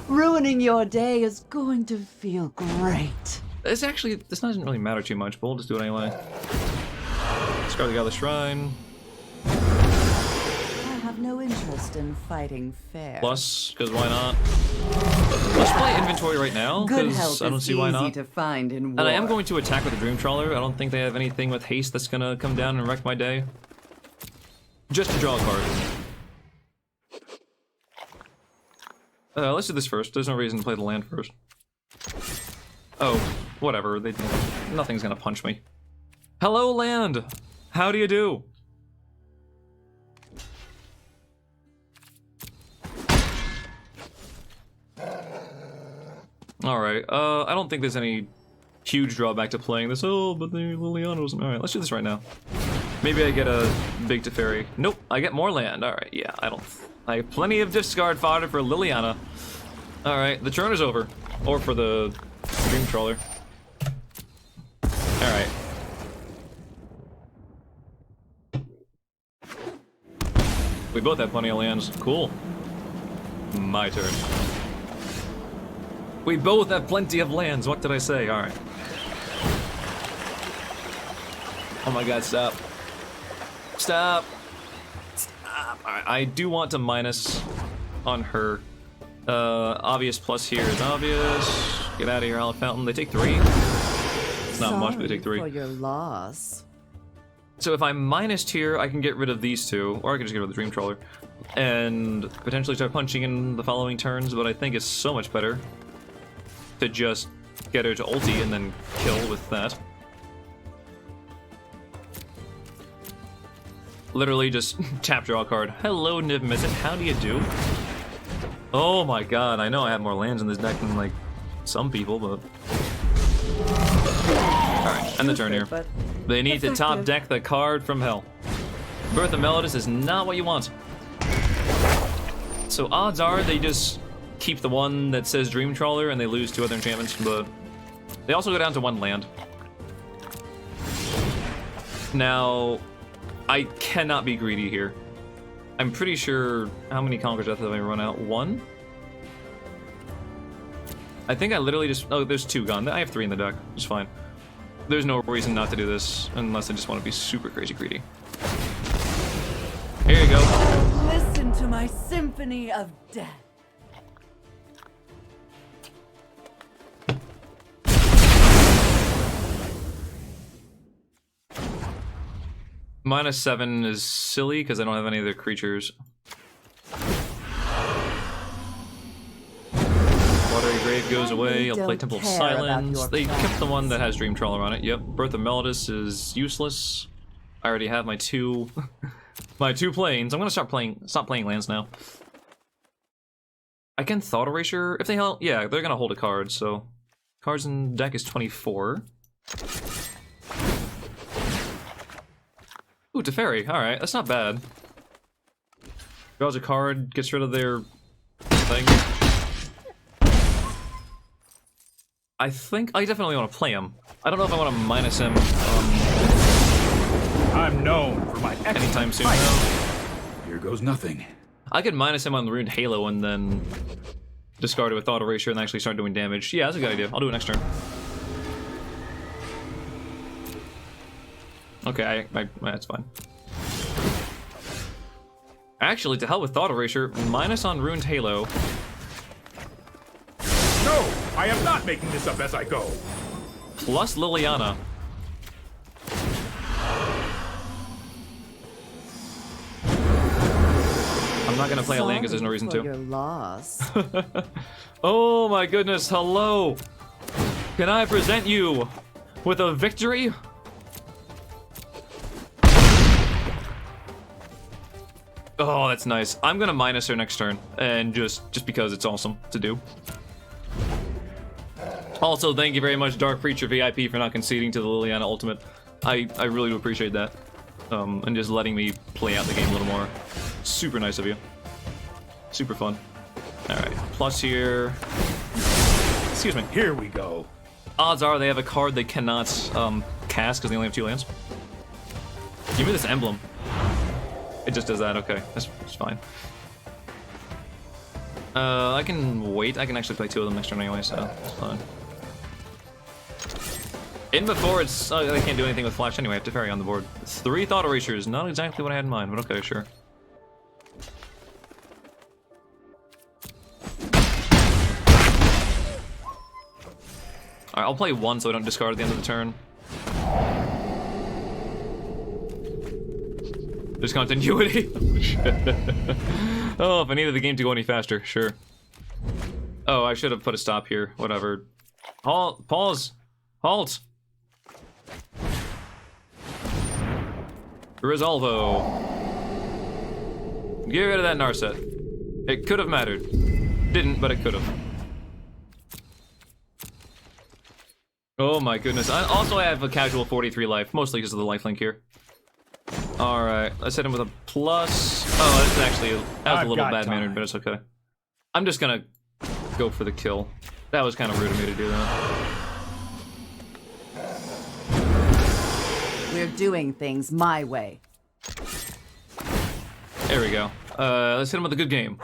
Ruining your day is going to feel great. This doesn't really matter too much, but we'll just do it anyway. Discard the Godless Shrine. I have no interest in fighting fair. Plus, because why not? Let's play inventory right now, Good because health I don't is see why easy not. to find in war. And I am going to attack with the Dream Trawler. I don't think they have anything with haste that's gonna come down and wreck my day. Just to draw a card. Let's do this first. There's no reason to play the land first. Oh, whatever. Nothing's gonna punch me. Hello, land! How do you do? Alright, I don't think there's any huge drawback to playing this. Oh, but the Liliana wasn't... Alright, let's do this right now. Maybe I get a big Teferi. Nope, I get more land. Alright, yeah, I have plenty of discard fodder for Liliana. Alright, the turn is over. Or for the Dream Trawler. Alright. We both have plenty of lands. Cool. My turn. We both have plenty of lands. What did I say? Alright. Oh my god, stop. Stop. Stop. Alright, I do want to minus on her. Obvious plus here is obvious. Get out of here, Olive Fountain. They take 3. It's not much, but they take 3. For your loss. So if I minused here, I can get rid of these two, or I can just get rid of the Dream Trawler, and potentially start punching in the following turns, but I think it's so much better to just get her to ulti and then kill with that. Literally just tap draw a card. Hello, Nib Mizzet, how do you do? Oh my god, I know I have more lands in this deck than, like, some people, but... Alright, end the turn here. They need to top deck the card from hell. Birth of Melodus is not what you want. So odds are they just keep the one that says Dream Trawler and they lose 2 other enchantments, but they also go down to 1 land. Now, I cannot be greedy here. I'm pretty sure, how many Conqueror's Death have I run out? 1? I think I literally just, oh, there's 2 gone. I have 3 in the deck, it's fine. There's no reason not to do this, unless I just want to be super crazy greedy. Here you go. Listen to my symphony of death. -7 is silly, because I don't have any other creatures. Watery Grave goes away, I'll play Temple of Silence. They kept the one that has Dream Trawler on it, yep. Birth of Melodus is useless. I already have my 2 my 2 planes. I'm gonna stop playing lands now. I can Thought Erasure if they help. Yeah, they're gonna hold a card, so cards in deck is 24. Ooh, Teferi, alright, that's not bad. Draws a card, gets rid of their thing. I think I definitely want to play him. I don't know if I want to minus him I'm known for my anytime soon. Here goes nothing. I could minus him on the Ruined Halo and then discard it with Thought Erasure and actually start doing damage. Yeah, that's a good idea. I'll do it next turn. Okay, that's fine. Actually, to hell with Thought Erasure, minus on Ruined Halo. No, I am not making this up as I go. Plus Liliana. I'm not gonna play a land because there's no reason to. Your loss. Oh my goodness, hello! Can I present you with a victory? Oh, that's nice. I'm gonna minus her next turn, and just because it's awesome to do. Also, thank you very much, Dark Preacher VIP, for not conceding to the Liliana Ultimate. I really do appreciate that. And just letting me play out the game a little more. Super nice of you. Super fun. Alright, plus here. Excuse me. Here we go. Odds are they have a card they cannot cast because they only have 2 lands. Give me this emblem. It just does that, okay. That's fine. I can wait. I can actually play 2 of them next turn anyway, so it's fine. In before it's... I can't do anything with Flash anyway. I have Teferi on the board. 3 Thought Erasures. Not exactly what I had in mind, but okay, sure. Alright, I'll play 1 so I don't discard at the end of the turn. There's continuity. Oh, if I needed the game to go any faster, sure. Oh, I should have put a stop here. Whatever. Halt! Pause! Halt! Resolvo. Get rid of that Narset. It could have mattered. Didn't, but it could have. Oh my goodness. Also, I have a casual 43 life, mostly because of the lifelink here. Alright, let's hit him with a plus. Oh, that's actually, that was a I've little got bad-mannered, time. but it's okay. I'm just gonna go for the kill. That was kind of rude of me to do that. We're doing things my way. There we go. Let's hit him with a good game.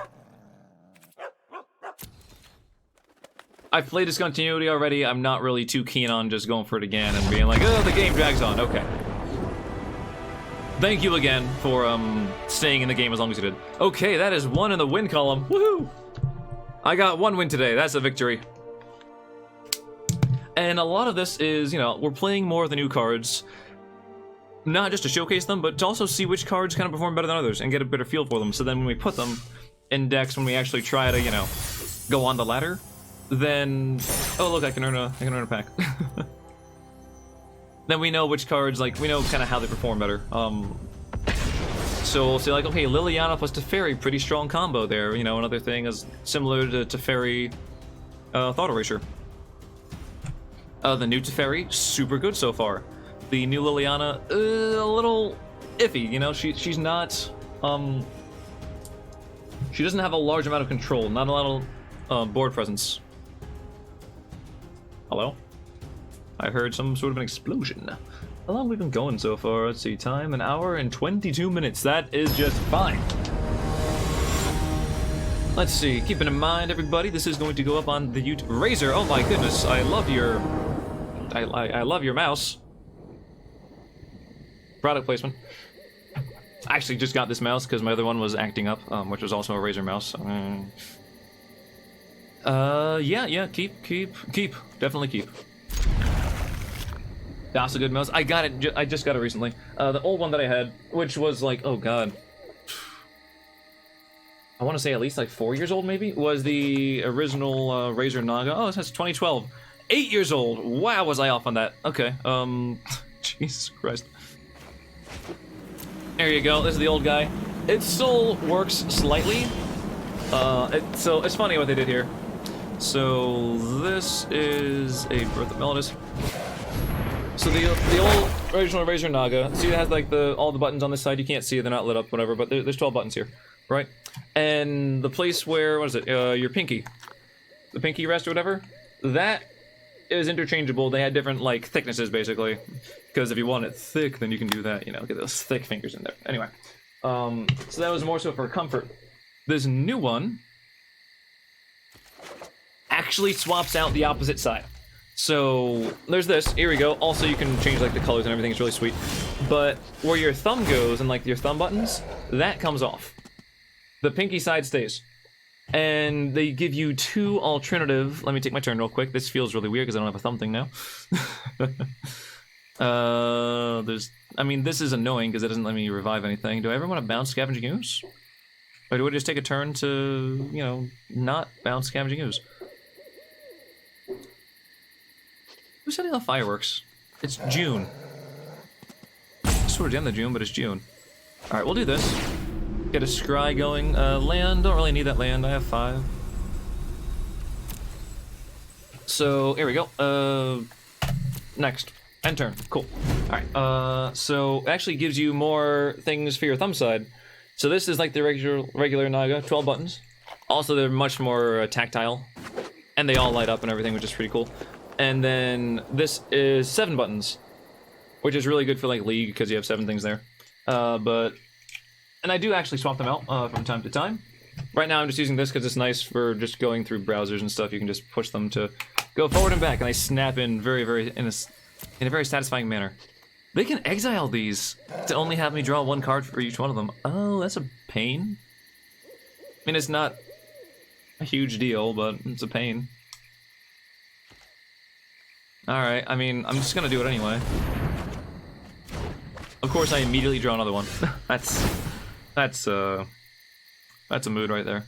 I've played Discontinuity already. I'm not really too keen on just going for it again and being like, oh, the game drags on. Okay. Thank you again for staying in the game as long as you did. Okay, that is 1 in the win column. Woohoo! I got 1 win today. That's a victory. And a lot of this is, you know, we're playing more of the new cards. Not just to showcase them, but to also see which cards kind of perform better than others and get a better feel for them. So then when we put them in decks, when we actually try to, you know, go on the ladder, then oh look, I can earn a pack. Then we know which cards, like we know kind of how they perform better. So we'll say like, okay, Liliana plus Teferi, pretty strong combo there. You know, another thing is similar to Teferi, Thought Erasure. The new Teferi, super good so far. The new Liliana, a little iffy. You know, she's not she doesn't have a large amount of control, not a lot of board presence. Hello? I heard some sort of an explosion. How long have we been going so far? Let's see, time, 1 hour and 22 minutes. That is just fine. Let's see, keeping in mind, everybody, this is going to go up on the YouTube. Razor, oh my goodness, I love your... I love your mouse. Product placement. I actually just got this mouse because my other one was acting up, which was also a Razer mouse. Yeah, keep. Definitely keep. That's a good mouse. I got it, I just got it recently. The old one that I had, which was like, oh god. I want to say at least like 4 years old maybe, was the original Razer Naga. Oh, it says 2012. 8 years old. Wow, was I off on that. Okay, Jesus Christ. There you go, this is the old guy. It still works slightly. So it's funny what they did here. So this is a Birth of Melodus. So the old original Razer Naga, see it has like all the buttons on this side, you can't see it, they're not lit up, whatever, but there's 12 buttons here, right? And the place where, what is it, your pinky, the pinky rest or whatever, that is interchangeable. They had different like thicknesses basically, because if you want it thick, then you can do that, you know, get those thick fingers in there. Anyway, so that was more so for comfort. This new one actually swaps out the opposite side. So there's this, here we go. Also you can change like the colors and everything, it's really sweet. But where your thumb goes and like your thumb buttons, that comes off. The pinky side stays. And they give you 2 alternative, let me take my turn real quick. This feels really weird because I don't have a thumb thing now. I mean this is annoying because it doesn't let me revive anything. Do I ever want to bounce Scavenging Ooze? Or do I just take a turn to, you know, not bounce Scavenging Ooze? Who's setting off fireworks? It's June. It's towards the end of June, but it's June. Alright, we'll do this. Get a scry going. Land, don't really need that land. I have 5. So, here we go. Next. End turn. Cool. Alright, so it actually gives you more things for your thumb side. So this is like the regular Naga, 12 buttons. Also, they're much more tactile. And they all light up and everything, which is pretty cool. And then this is 7 buttons, which is really good for like League because you have 7 things there. And I do actually swap them out from time to time. Right now I'm just using this because it's nice for just going through browsers and stuff. You can just push them to go forward and back, and they snap in in a very satisfying manner. They can exile these to only have me draw 1 card for each one of them. Oh, that's a pain. I mean, it's not a huge deal, but it's a pain. Alright, I mean, I'm just gonna do it anyway. Of course, I immediately draw another one. That's a mood right there.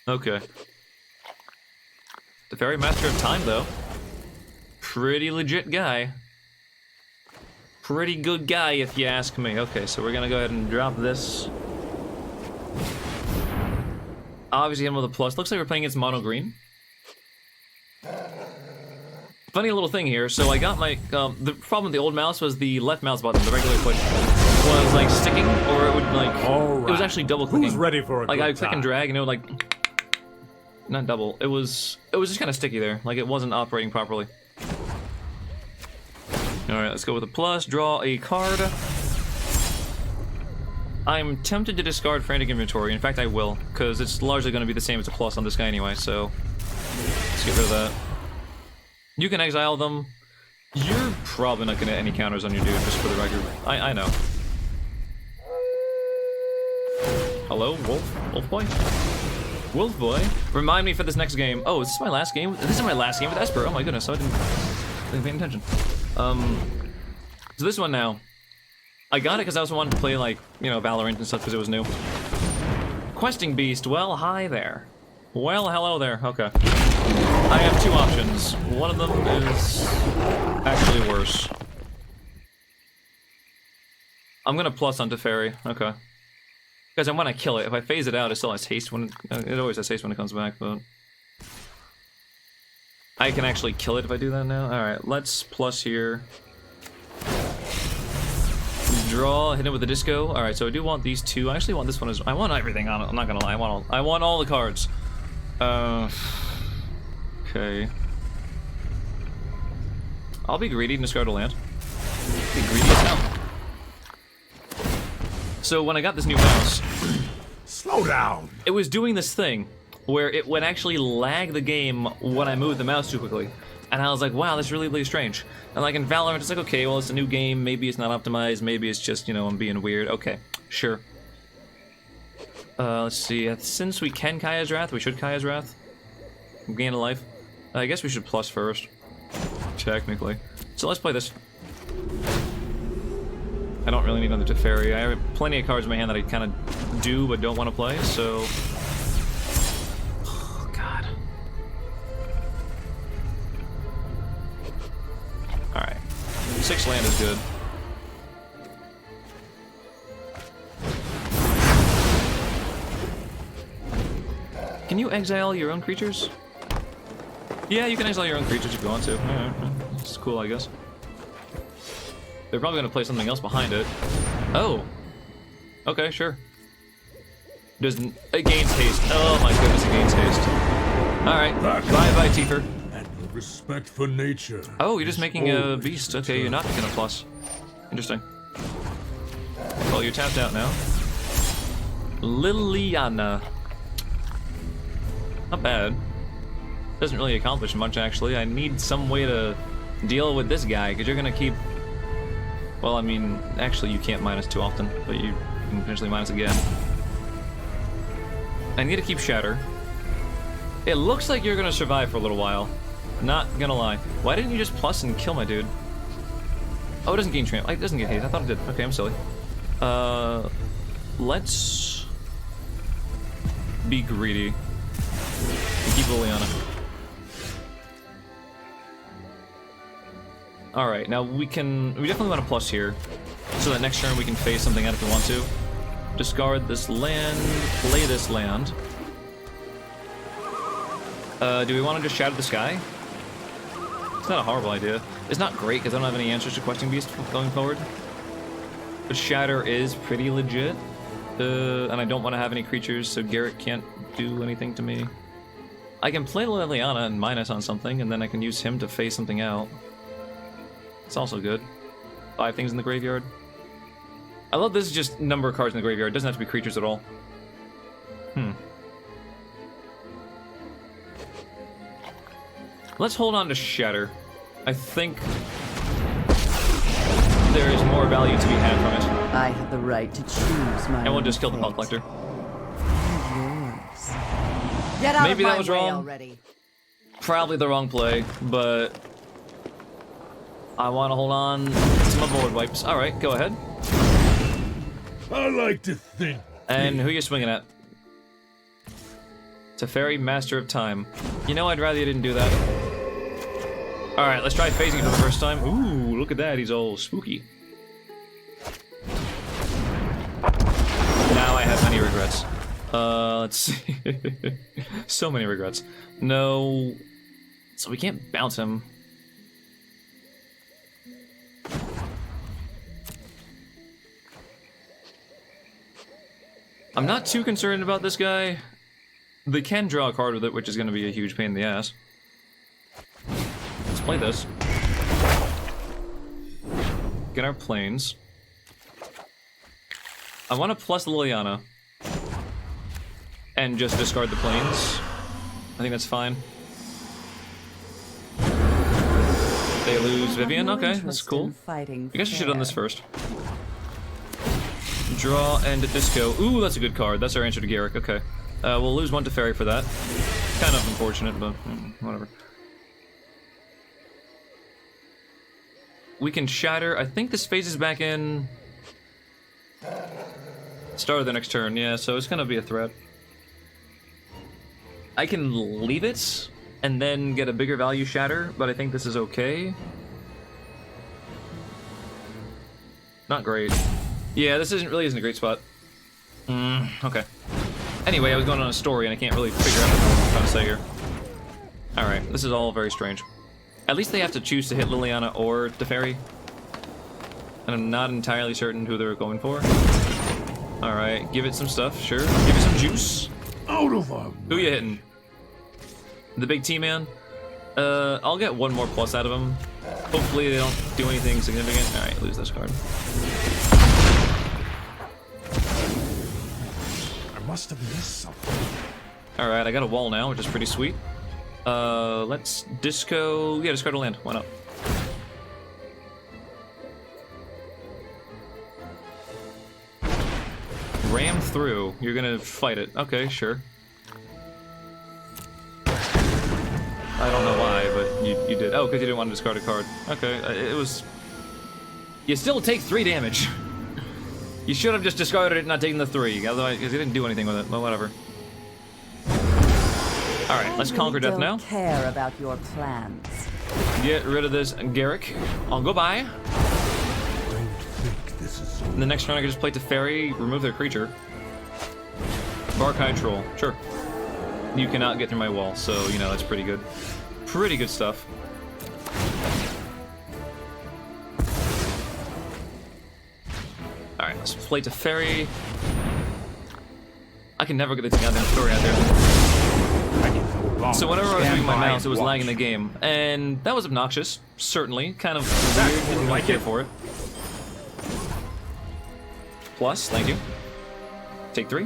Okay. The Fairy Master of Time, though. Pretty legit guy. Pretty good guy, if you ask me. Okay, so we're gonna go ahead and drop this. Obviously, him with a plus. Looks like we're playing against mono green. Funny little thing here, so I got my, the problem with the old mouse was the left mouse button, the regular push. was like sticking, or it would like All it was right. actually double clicking. Who's ready for a Like good I click and time? drag, and it would like not double. It was just kind of sticky there, like it wasn't operating properly. All right, let's go with a plus. Draw a card. I'm tempted to discard Frantic Inventory. In fact, I will, because it's largely going to be the same as a plus on this guy anyway. So let's get rid of that. You can exile them. You're probably not going to get any counters on your dude, just for the record. I know. Hello, Wolf? Wolf Boy? Wolf Boy? Remind me for this next game. Oh, is this my last game? This is my last game with Esper. Oh my goodness, I didn't pay attention. So this one now. I got it because I was wanting to play, like, you know, Valorant and stuff because it was new. Questing Beast. Well, hi there. Well, hello there. Okay. I have two options. One of them is actually worse. I'm gonna plus on Teferi. Okay. Because I want to kill it. If I phase it out, it still has haste when it always has haste when it comes back, but I can actually kill it if I do that now. All right, let's plus here. Draw, hit it with the disco. All right, so I do want these two. I actually want this one as I want everything on it. I'm not gonna lie. I want all the cards. Okay. I'll be greedy and discard a land. Be greedy as hell. So when I got this new mouse, Slow down. it was doing this thing where it would actually lag the game when I moved the mouse too quickly. And I was like, wow, that's really, really strange. And like in Valorant, it's like, okay, well, it's a new game. Maybe it's not optimized. Maybe it's just, you know, I'm being weird. Okay, sure. Let's see. Since we can Kaya's Wrath, we should Kaya's Wrath. Gain a life. I guess we should plus first. Technically. So let's play this. I don't really need another Teferi. I have plenty of cards in my hand that I kind of do but don't want to play, so... Oh, God. Alright. 6 land is good. Can you exile your own creatures? Yeah, you can exile your own creatures if you want to. Alright, it's cool, I guess. They're probably going to play something else behind it. Oh. Okay, sure. It gains haste. Oh my goodness, it gains haste. Alright, bye-bye, Tifer. And respect for nature. Oh, you're just making a beast. Okay, you're not making a plus. Interesting. Well, you're tapped out now. Liliana. Not bad. Doesn't really accomplish much, actually. I need some way to deal with this guy, because you're going to keep... Well, I mean, actually you can't minus too often, but you can potentially minus again. I need to keep Shatter. It looks like you're gonna survive for a little while. Not gonna lie. Why didn't you just plus and kill my dude? Oh, it doesn't gain tramp. It doesn't get haste. I thought it did. Okay, I'm silly. Let's be greedy and keep Liliana. Alright, now we definitely want a plus here, so that next turn we can phase something out if we want to. Discard this land, play this land. Do we want to just Shatter the Sky? It's not a horrible idea. It's not great because I don't have any answers to Questing Beast going forward. But Shatter is pretty legit. And I don't want to have any creatures, so Garrett can't do anything to me. I can play Liliana and minus on something, and then I can use him to phase something out. It's also good. 5 things in the graveyard. I love this is just number of cards in the graveyard. It doesn't have to be creatures at all. Let's hold on to Shatter. I think there is more value to be had from it. I have the right to choose my And we'll own just kill the fate. Pelt Collector. Yours. Get out Maybe of that my was way wrong. already. Probably the wrong play, but I want to hold on to my board wipes. Alright, go ahead. I like to think. And who you swinging at? Teferi, Master of Time. You know, I'd rather you didn't do that. Alright, let's try phasing for the first time. Ooh, look at that, he's all spooky. Now I have many regrets. Let's see. So many regrets. No. So we can't bounce him. I'm not too concerned about this guy. They can draw a card with it, which is going to be a huge pain in the ass. Let's play this. Get our planes. I want to plus Liliana. And just discard the planes. I think that's fine. They lose Vivian? Okay, that's cool. I guess I should have done this first. Draw and a disco. Ooh, that's a good card. That's our answer to Garrick. Okay. We'll lose one to Fairy for that. Kind of unfortunate, but whatever. We can shatter. I think this phases back in... Start of the next turn, yeah, so it's gonna be a threat. I can leave it, and then get a bigger value shatter, but I think this is okay. Not great. Yeah, this really isn't a great spot. Okay. Anyway, I was going on a story, and I can't really figure out what I'm trying to say here. Alright, this is all very strange. At least they have to choose to hit Liliana or Teferi. And I'm not entirely certain who they're going for. Alright, give it some stuff, sure. Give it some juice. Out of them. Who you hitting? The big T-man? I'll get one more plus out of him. Hopefully they don't do anything significant. Alright, lose this card. I must have missed something. Alright, I got a wall now, which is pretty sweet. Let's disco... Yeah, discard a land. Why not? Ram through. You're gonna fight it. Okay, sure. I don't know why, but you did. Oh, because you didn't want to discard a card. Okay, it was... You still take 3 damage. You should have just discarded it and not taken the 3, otherwise, because you didn't do anything with it, but whatever. Alright, let's conquer death now. I don't care about your plans. Get rid of this Garrick. I'll go by. Don't think this is In the next turn, I can just play Teferi, remove their creature. Barkai Troll, sure. You cannot get through my wall, so, you know, that's pretty good. Pretty good stuff. Alright, let's play Teferi. I can never get the goddamn story out there. So whenever I was moving my mouse, it was lagging the game. And that was obnoxious, certainly. Kind of weird, didn't really care for it. Plus, thank you. Take 3.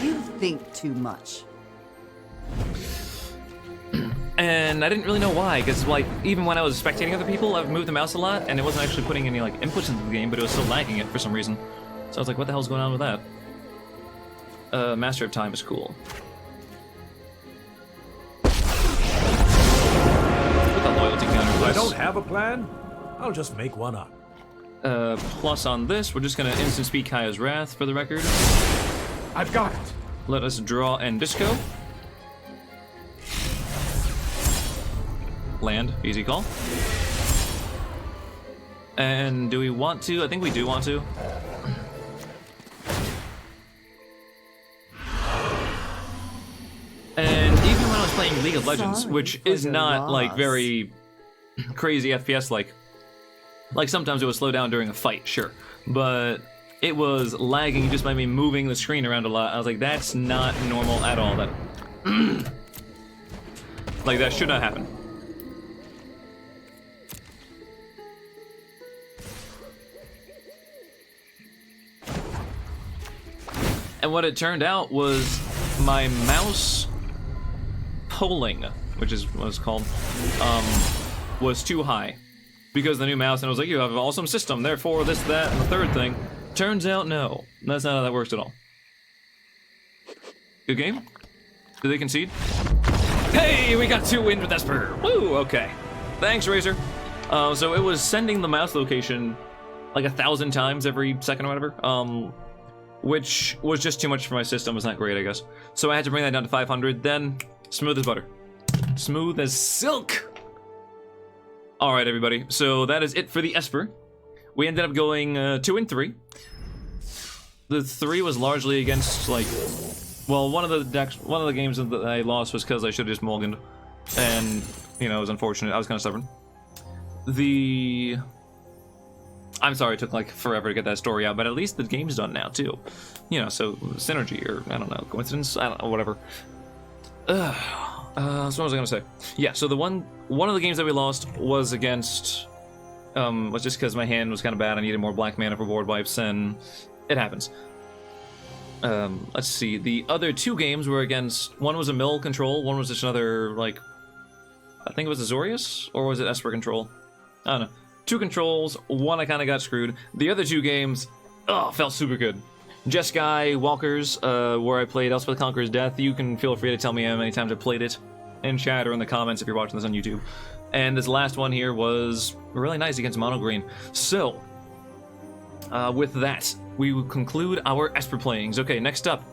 You think too much. And I didn't really know why, because like even when I was spectating other people, I've moved the mouse a lot, and it wasn't actually putting any like inputs into the game, but it was still lagging it for some reason. So I was like, what the hell's going on with that? Master of Time is cool. Put the loyalty counter. If I don't have a plan, I'll just make one up. Plus on this, we're just gonna instant speed Kaya's Wrath for the record. I've got it. Let us draw and disco. Land, easy call. And do we want to? I think we do want to. And even when I was playing League of Legends, which is not like very crazy FPS like sometimes it would slow down during a fight, sure, but it was lagging just by me moving the screen around a lot. I was like, that's not normal at all. That like that should not happen. And what it turned out was my mouse polling, which is what it's called, was too high. Because the new mouse, and I was like, you have an awesome system, therefore this, that, and the third thing. Turns out, no. That's not how that works at all. Good game? Did they concede? Hey, we got 2 wins with Esper! Woo, okay. Thanks, Razor. So it was sending the mouse location like 1,000 times every second or whatever. Which was just too much for my system. It's not great, I guess. So I had to bring that down to 500, then smooth as butter. Smooth as silk! Alright, everybody. So that is it for the Esper. We ended up going 2 and 3. The 3 was largely against, like... Well, one of the games that I lost was because I should have just mulliganed. And, you know, it was unfortunate. I was kind of stubborn. The I'm sorry it took like forever to get that story out, but at least the game's done now too. You know, so synergy or I don't know, coincidence, I don't know, whatever. So what was I gonna say? Yeah, so the one of the games that we lost was against was just because my hand was kind of bad. I needed more black mana for board wipes, and it happens. Let's see. The other 2 games were against. One was a mill control. One was just another like. I think it was Azorius, or was it Esper control? I don't know. 2 controls. One I kind of got screwed. The other 2 games, felt super good. Jeskai Walkers, where I played Elspeth Conqueror's Death. You can feel free to tell me how many times I played it in chat or in the comments if you're watching this on YouTube. And this last one here was really nice against Mono Green. So, with that, we will conclude our Esper playings. Okay, next up